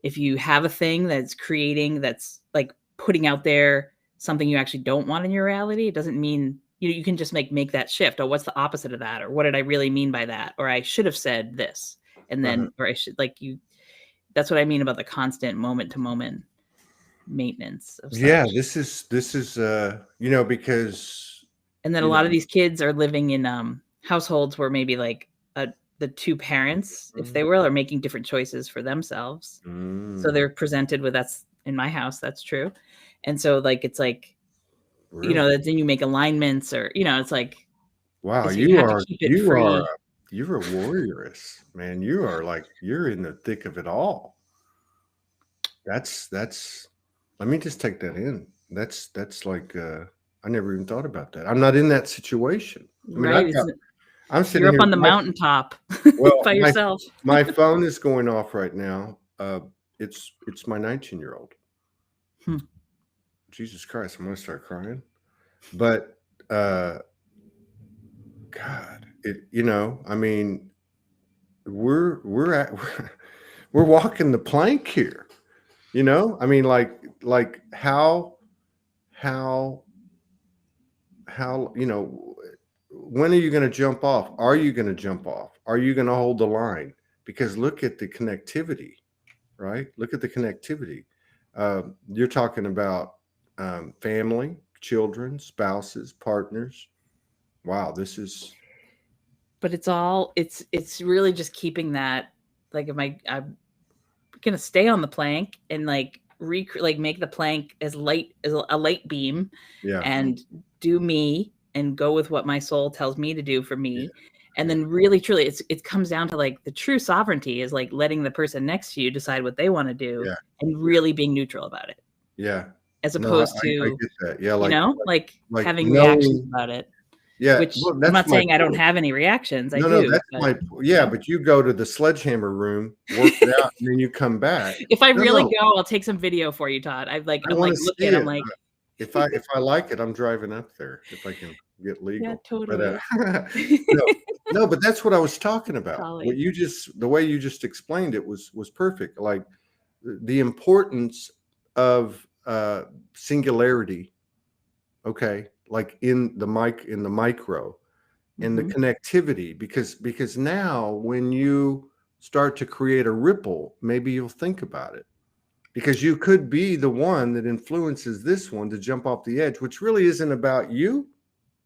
If you have a thing that's creating, that's like putting out there something you actually don't want in your reality, it doesn't mean you can just make that shift. Oh, what's the opposite of that? Or what did I really mean by that? Or I should have said this. And then, or I should, that's what I mean about the constant moment to moment maintenance of such. Yeah, this is because. And then a lot of these kids are living in households where maybe like the two parents, if they will, are making different choices for themselves. So they're presented with, that's in my house, that's true. And so like, it's like, really? Then you make alignments or, it's like, wow, you're a warrioress, man. You are like, you're in the thick of it all. That's, let me just take that in. That's like, I never even thought about that. I'm not in that situation. I mean, right. I'm sitting You're up here on the mountaintop by yourself. My phone is going off right now. It's my 19-year-old. Jesus Christ, I'm gonna start crying. But God, I mean, we're walking the plank here. I mean, like how when are you going to jump off? Are you going to jump off? Are you going to hold the line? Because look at the connectivity, right? Look at the connectivity. You're talking about family, children, spouses, partners. Wow, this is. But it's really just keeping that, like, I'm going to stay on the plank and like make the plank as light as a light beam, and do me and go with what my soul tells me to do for me. Yeah. And then really, truly, it comes down to like the true sovereignty is like letting the person next to you decide what they want to do Yeah. and really being neutral about it. Yeah. As No, I opposed to, get that. Yeah, like having reactions knowing. about it, Yeah, which well, I'm that's not my saying I don't point. have any reactions. I No, do. that's but, my yeah, but you go to the sledgehammer room, work it out, and then you come back. If I really No, go, I'll take some video for you, Todd. I'm I like want to see looking, I'm it. like, If I like it, I'm driving up there if I can get yeah, legal. But totally. no, no, but that's what I was talking about. Golly. The way you just explained it was perfect. Like the importance of singularity. Okay, like in the micro. And the Mhm. connectivity, because now when you start to create a ripple, maybe you'll think about it, because you could be the one that influences this one to jump off the edge, which really isn't about you,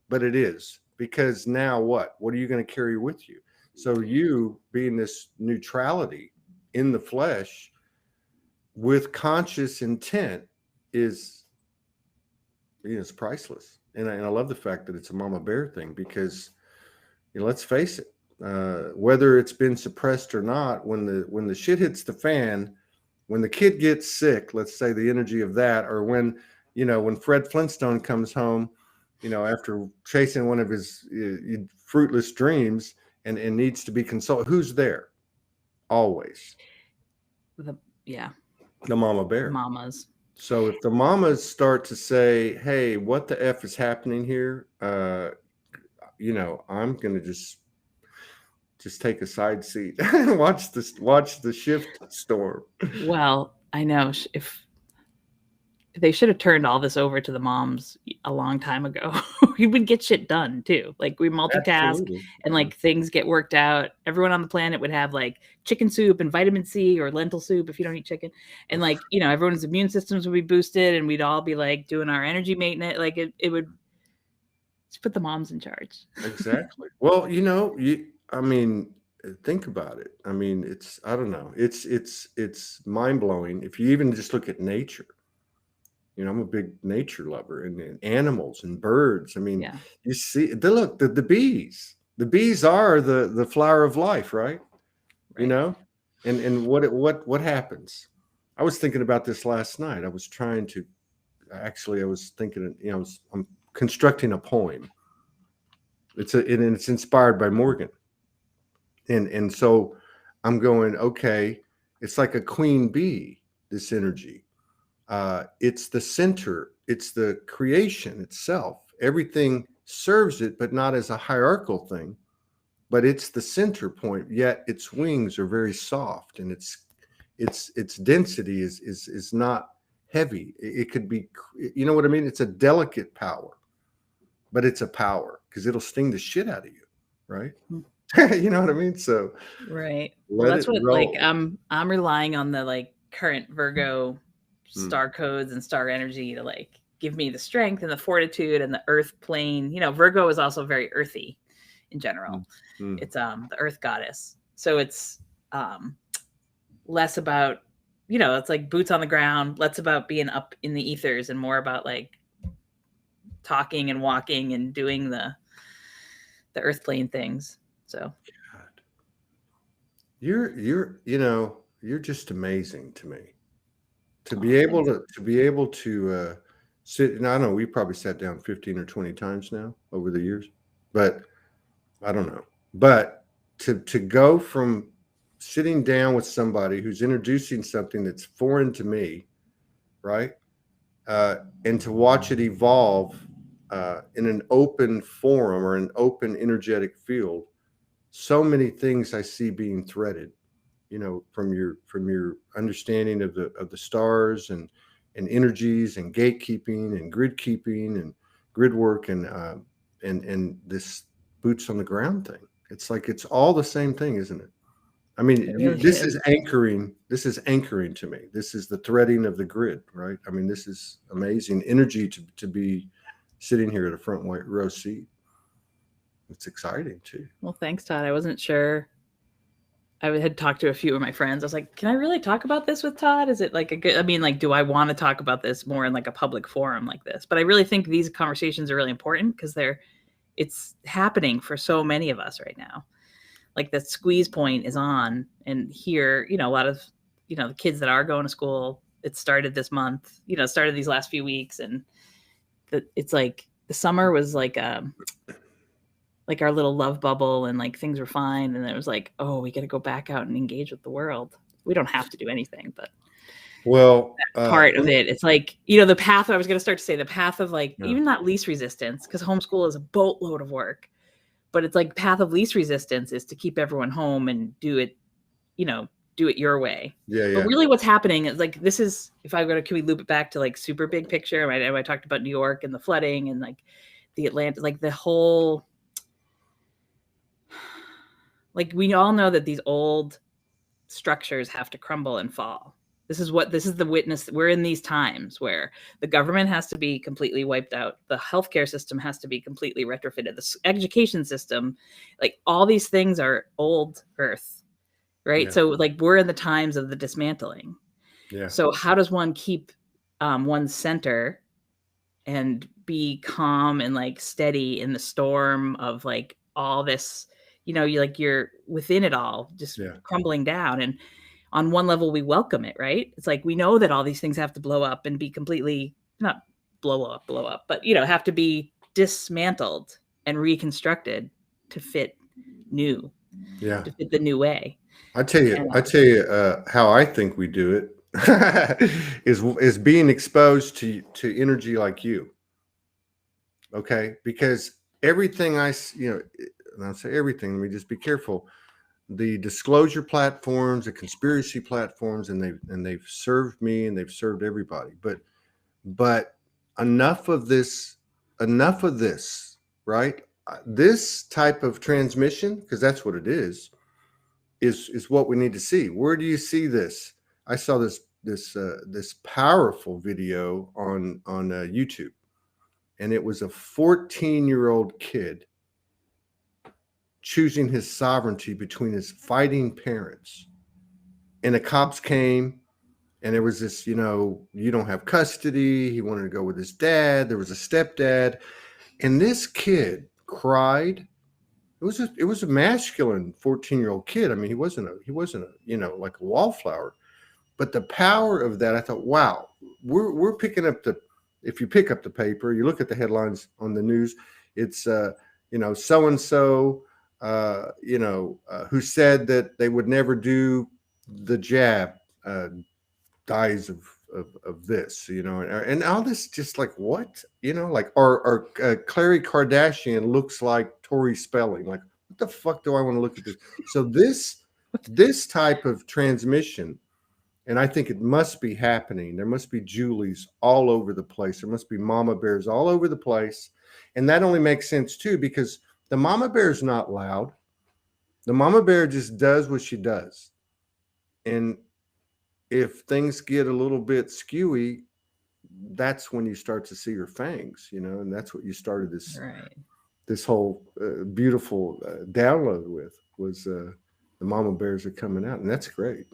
but it is, because now what are you going to carry with you? So you being this neutrality in the flesh with conscious intent is, it's priceless. And I love the fact that it's a mama bear thing, because let's face it, whether it's been suppressed or not, when the shit hits the fan, when the kid gets sick, let's say the energy of that, or when Fred Flintstone comes home, after chasing one of his fruitless dreams and needs to be consoled, who's there? Always The mama bear. mamas. So if the mamas start to say, hey, what the F is happening here? I'm going to just take a side seat and watch the shift storm. Well, I know if they should have turned all this over to the moms a long time ago. We would get shit done too. Like we multitask. Absolutely. And like things get worked out. Everyone on the planet would have like chicken soup and vitamin C or lentil soup if you don't eat chicken. And like, everyone's immune systems would be boosted and we'd all be like doing our energy maintenance. Like it would just put the moms in charge. Exactly. Well, think about it. I mean, I don't know. It's mind blowing. If you even just look at nature, I'm a big nature lover, and animals and birds. I mean, you see, the bees. The bees are the flower of life, right? And what happens? I was thinking about this last night. I was thinking, I'm constructing a poem. It's inspired by Morgan, and so I'm going, okay, it's like a queen bee. This energy. It's the center. It's the creation itself. Everything serves it, but not as a hierarchical thing. But it's the center point. Yet its wings are very soft, and its density is not heavy. It could be, you know what I mean? It's a delicate power, but it's a power because it'll sting the shit out of you, right? You know what I mean? So right. Well, that's what roll. Like I'm relying on the like current Virgo star codes and star energy to like give me the strength and the fortitude and the earth plane. Virgo is also very earthy in general. It's the earth goddess. So it's less about, it's like boots on the ground, less about being up in the ethers and more about like talking and walking and doing the earth plane things. So God. You're just amazing to me. To be able to sit, and I know we probably sat down 15 or 20 times now over the years, but I don't know. But to go from sitting down with somebody who's introducing something that's foreign to me, right? And to watch it evolve in an open forum or an open energetic field, so many things I see being threaded. From your understanding of the stars and energies and gatekeeping and grid keeping and grid work and this boots on the ground thing. It's like it's all the same thing, isn't it? I mean, this is anchoring. This is anchoring to me. This is the threading of the grid, right? I mean, this is amazing energy to be sitting here at a front white row seat. It's exciting too. Well, thanks, Todd. I wasn't sure. I had talked to a few of my friends. I was like, can I really talk about this with Todd? Is it like do I want to talk about this more in like a public forum like this? But I really think these conversations are really important because they're it's happening for so many of us right now. Like the squeeze point is on, and here, a lot of, the kids that are going to school, it started this month, started these last few weeks, and it's like the summer was like our little love bubble, and like things were fine, and it was like, oh, we got to go back out and engage with the world. We don't have to do anything, but part of it, it's like, the path, I was going to start to say the path of like, even not least resistance, because homeschool is a boatload of work, but it's like path of least resistance is to keep everyone home and do it your way. But really what's happening is like, this is, if I go to, can we loop it back to like super big picture? Right? I talked about New York and the flooding and like the Atlanta, like the whole, like we all know that these old structures have to crumble and fall. This is the witness. We're in these times where the government has to be completely wiped out. The healthcare system has to be completely retrofitted. The education system, like all these things are old earth, right? Yeah. So like we're in the times of the dismantling. Yeah. So how does one keep one's center and be calm and like steady in the storm of like all this, you're within it all, just crumbling down. And on one level, we welcome it, right? It's like, we know that all these things have to blow up and be completely, not blow up, but, have to be dismantled and reconstructed to fit new, to fit the new way. I tell you how I think we do it is being exposed to energy like you. Okay. Because everything and I'll say everything, let me just be careful. The disclosure platforms, the conspiracy platforms, and they've served me and they've served everybody. But enough of this, right? This type of transmission, because that's what it is what we need to see. Where do you see this? I saw this powerful video on YouTube, and it was a 14-year-old kid choosing his sovereignty between his fighting parents. And the cops came, and there was this, you don't have custody. He wanted to go with his dad. There was a stepdad. And this kid cried. It was a masculine 14-year-old kid. I mean, he wasn't a, like a wallflower. But the power of that, I thought, wow, we're picking up if you pick up the paper, you look at the headlines on the news, it's, so-and-so, who said that they would never do the jab, dies of this, and all this, just like, what, like, or Khloe Kardashian looks like Tori Spelling. Like, what the fuck do I want to look at this? So this type of transmission, and I think it must be happening. There must be Julies all over the place. There must be mama bears all over the place. And that only makes sense too, because the mama bear is not loud. The mama bear just does what she does. And if things get a little bit skewy, that's when you start to see her fangs, and that's what you started this whole beautiful download with, was the mama bears are coming out, and that's great.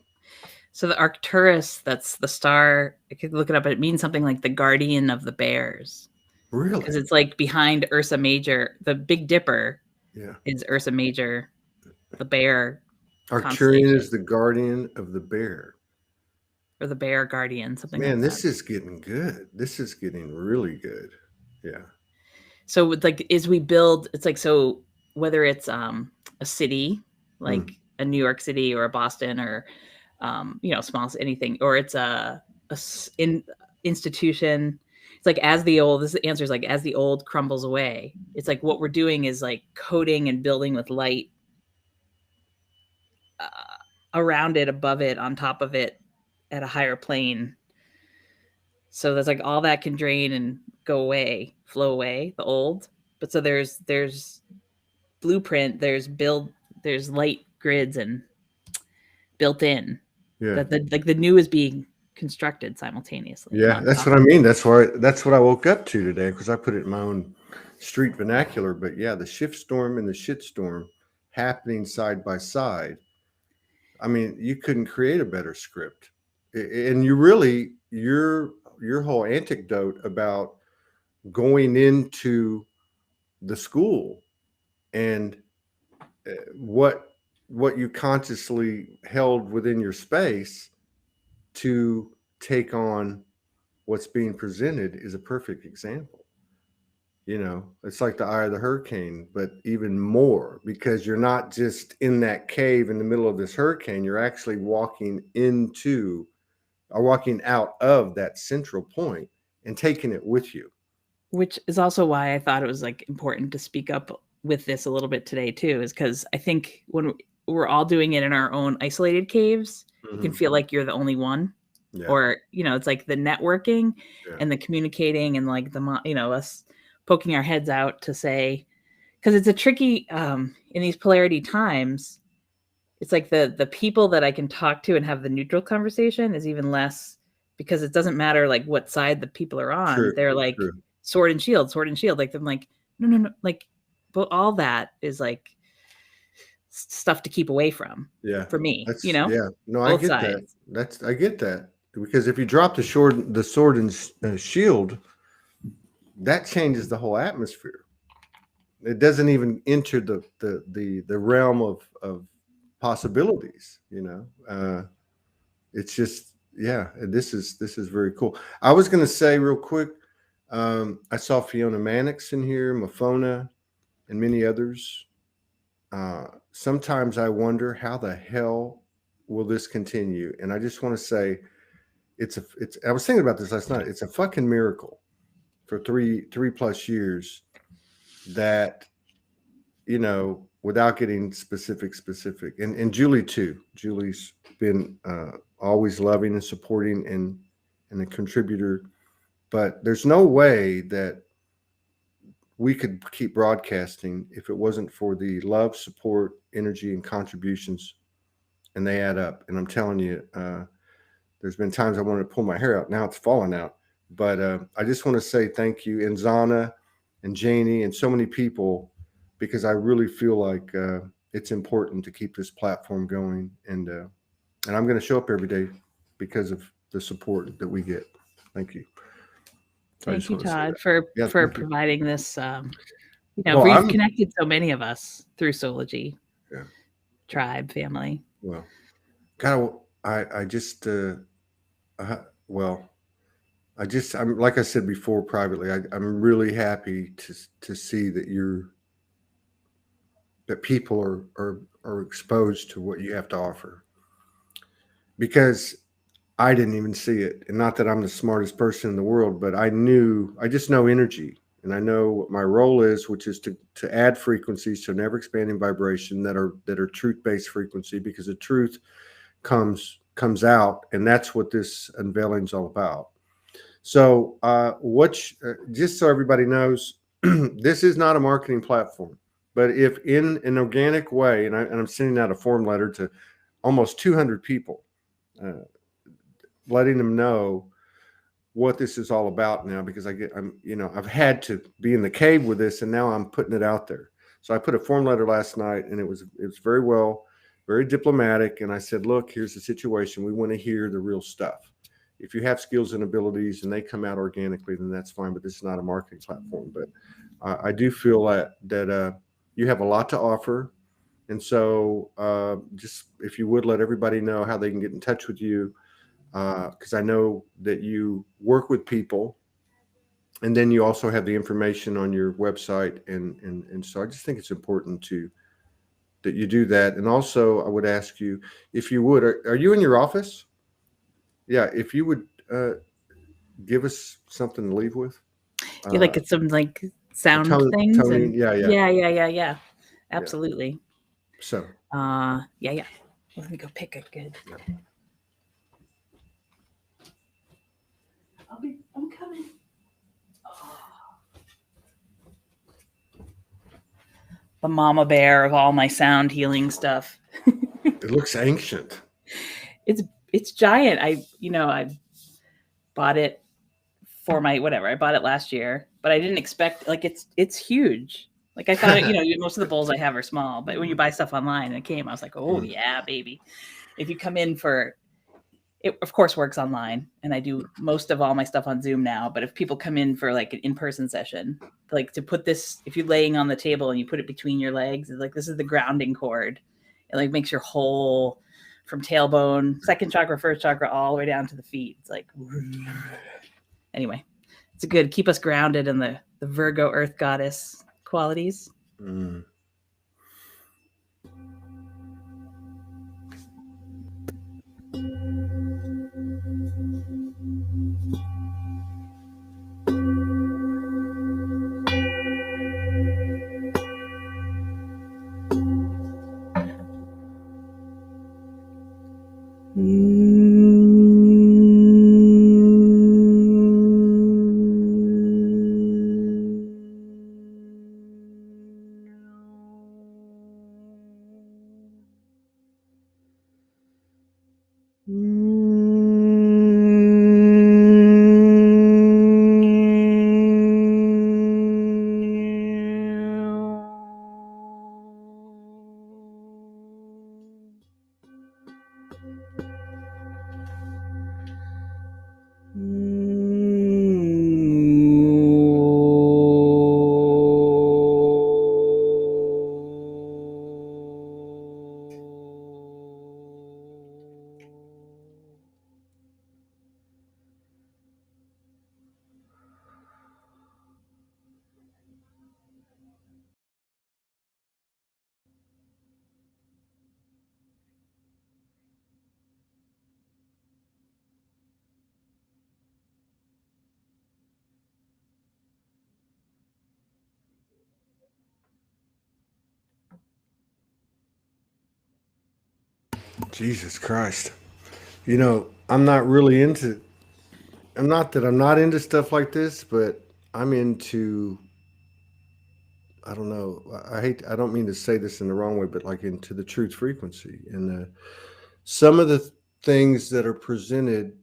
So the Arcturus, that's the star, I could look it up, but it means something like the guardian of the bears. Really? Because it's like behind Ursa Major. The Big Dipper is Ursa Major, the bear. Arcturian is the guardian of the bear. Or the bear guardian, something like that. Man, this is getting good. This is getting really good. Yeah. So it's like, as we build, it's like, so whether it's a city, like a New York City or a Boston or, small, anything, or it's a institution. It's like, this answer is like, as the old crumbles away, it's like what we're doing is like coating and building with light around it, above it, on top of it, at a higher plane. So there's like all that can drain and go away, flow away, the old. But so there's blueprint, there's light grids and built in. Yeah. That the new is being constructed simultaneously. Yeah, that's what I mean. That's what I woke up to today, because I put it in my own street vernacular. But yeah, the shift storm and the shit storm happening side by side. I mean, you couldn't create a better script. And you really, your whole anecdote about going into the school and what you consciously held within your space to take on what's being presented is a perfect example. You know, it's like the eye of the hurricane, but even more because you're not just in that cave in the middle of this hurricane, you're actually walking into or walking out of that central point and taking it with you. Which is also why I thought it was like important to speak up with this a little bit today too, is because I think when we're all doing it in our own isolated caves, you can feel like you're the only one. Yeah. Or, you know, it's like the networking Yeah. and the communicating and like the, you know, us poking our heads out to say, because it's a tricky, in these polarity times, it's like the people that I can talk to and have the neutral conversation is even less, because it doesn't matter like what side the people are on. True. They're like True. sword and shield, sword and shield. Like I'm like, no, like, but all that is like stuff to keep away from. Yeah. For me, That's you know, yeah. No, I both get sides. that. I get that because if you drop the sword and shield, that changes the whole atmosphere. It doesn't even enter the realm of possibilities. You know, it's just yeah. This is very cool. I was going to say real quick. I saw Fiona Mannix in here, Mafona, and many others. Sometimes I wonder how the hell will this continue, and I just want to say it's. I was thinking about this last night. It's a fucking miracle for three plus years that you know without getting specific, and Julie too. Julie's been always loving and supporting and a contributor, but there's no way that we could keep broadcasting if it wasn't for the love, support, energy, and contributions, and they add up. And I'm telling you, there's been times I wanted to pull my hair out. Now it's falling out. But I just want to say thank you, and Zana, and Janie, and so many people, because I really feel like it's important to keep this platform going, and I'm going to show up every day because of the support that we get. Thank you. So Thank you, Todd, for providing this. You know, well, you've connected so many of us through Soulogy, yeah, tribe, family. Well, God, I just well, I'm like I said before privately. I'm really happy to see that people are exposed to what you have to offer, because I didn't even see it. And not that I'm the smartest person in the world, but I just know energy, and I know what my role is, which is to add frequencies to an ever expanding vibration that are truth-based frequency, because the truth comes out, and that's what this unveiling is all about. So just so everybody knows, this is not a marketing platform, but if in an organic way, and I'm sending out a form letter to almost 200 people, letting them know what this is all about now, because I've had to be in the cave with this, and now I'm putting it out there. So I put a form letter last night, and it was very diplomatic. And I said, look, here's the situation. We want to hear the real stuff. If you have skills and abilities and they come out organically, then that's fine. But this is not a marketing platform. But I do feel that you have a lot to offer. And so just if you would let everybody know how they can get in touch with you, because I know that you work with people, and then you also have the information on your website. And so I just think it's important that you do that. And also I would ask you, if you would, are you in your office? Yeah. If you would give us something to leave with. Yeah, like it's some like sound things. Toning, yeah. Absolutely. Yeah. So. Yeah. Let me go pick a good. Yeah. I'm coming. Oh. The mama bear of all my sound healing stuff. It looks ancient. It's giant. I bought it for my whatever. I bought it last year, but I didn't expect, like, it's huge. Like I thought, most of the bowls I have are small, but when you buy stuff online and it came, I was like, oh yeah, baby. If you come in it of course works online, and I do most of all my stuff on Zoom now, but if people come in for like an in-person session, like to put this, if you're laying on the table and you put it between your legs, it's like, this is the grounding cord. It like makes your whole, from tailbone, second chakra, first chakra, all the way down to the feet. It's like, anyway, it's a good, keep us grounded in the Virgo earth goddess qualities. Mm. Jesus Christ. You know, I'm not into stuff like this, but I'm into, I don't know, I don't mean to say this in the wrong way, but like into the truth frequency. And some of the things that are presented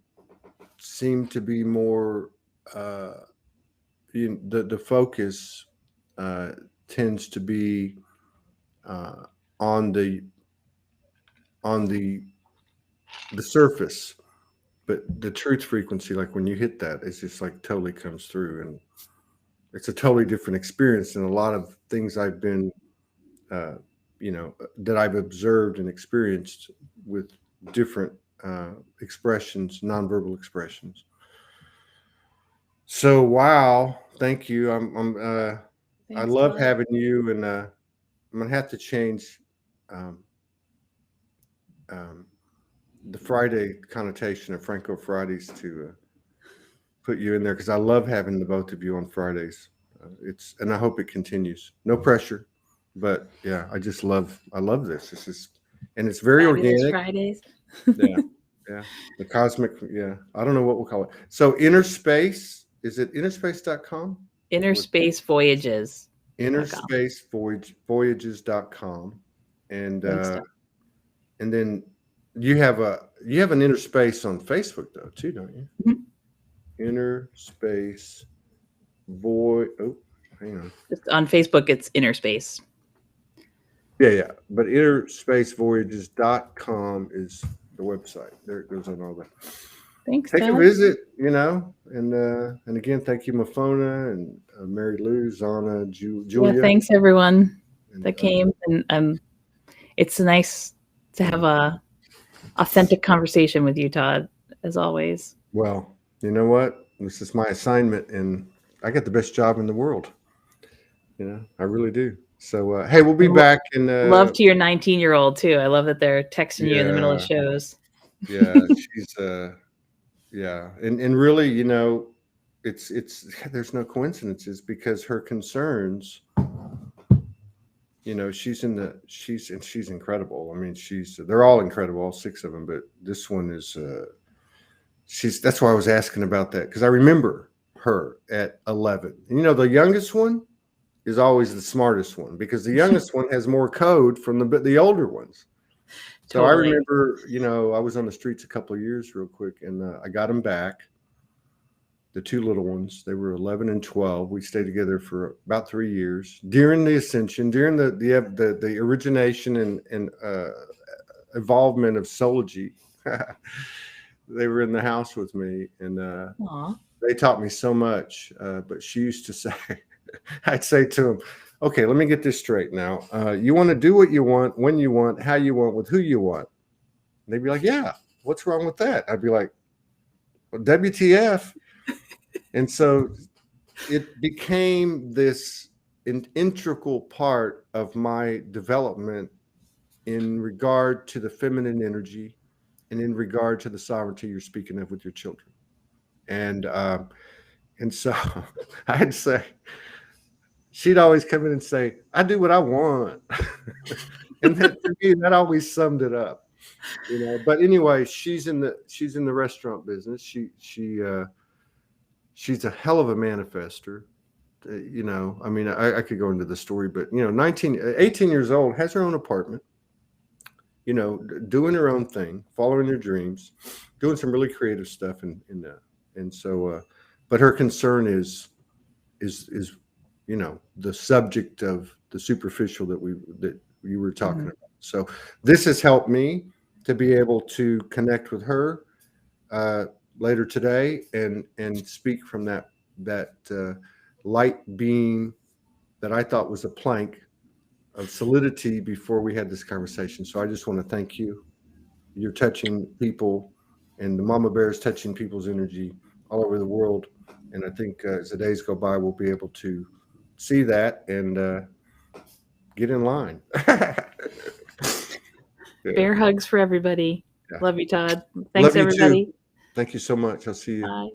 seem to be more, the focus tends to be on the surface, but the truth frequency, like when you hit that, it's just like totally comes through, and it's a totally different experience than a lot of things I've been, that I've observed and experienced with different expressions, nonverbal expressions. So, wow, thank you. I love having you, and I'm gonna have to change the Friday connotation of Franco Fridays to put you in there, because I love having the both of you on Fridays. And I hope it continues. No pressure, but yeah, I love this. This is, and it's very Fabulous organic. Fridays. Yeah, yeah. The cosmic, yeah. I don't know what we'll call it. So Inner Space, is it innerspace.com? Inner Space Voyages. Voyages.com. And then you have an Inner Space on Facebook though too, don't you? Mm-hmm. Inner Space Void. Oh, hang on. Just on Facebook, it's Inner Space. Yeah. But innerspacevoyages.com is the website. There it goes on all that. Thanks. Take a visit, and again, thank you, Mafona and Mary Lou, Zana, Julia. Yeah, thanks everyone that came, and it's nice to have a authentic conversation with you, Todd, as always. Well, you know what? This is my assignment, and I got the best job in the world. I really do. So, hey, we'll be back. And love to your 19-year-old too. I love that they're texting you in the middle of shows. Yeah, she's yeah, and really, it's there's no coincidences, because her concerns, she's incredible. I mean, they're all incredible, all six of them, but this one is that's why I was asking about that, because I remember her at 11. And the youngest one is always the smartest one, because the youngest one has more code from the older ones. So totally. I remember, I was on the streets a couple of years real quick, and I got them back. The two little ones, they were 11 and 12. We stayed together for about 3 years during the ascension, during the origination and involvement of Soulogy. They were in the house with me, and they taught me so much. But she used to say, I'd say to them, okay, let me get this straight now. You want to do what you want, when you want, how you want, with who you want. And they'd be like, yeah, what's wrong with that? I'd be like, well, WTF. And so it became this an integral part of my development in regard to the feminine energy and in regard to the sovereignty you're speaking of with your children. And so I'd say, she'd always come in and say, I do what I want. And that, for me, that always summed it up, you know. But anyway, she's in the restaurant business. She's a hell of a manifester. You know, I mean, I could go into the story, but, you know, 18 years old, has her own apartment, you know, doing her own thing, following her dreams, doing some really creative stuff. And so, but her concern is, you know, the subject of the superficial that you were talking about. So this has helped me to be able to connect with her later today and speak from that light being that I thought was a plank of solidity before we had this conversation. So I just want to thank you. You're touching people, and the Mama Bear is touching people's energy all over the world. And I think as the days go by, we'll be able to see that and get in line. Bear hugs for everybody. Yeah. Love you, Todd. Thanks, Love you everybody. too. Thank you so much. I'll see you. Bye.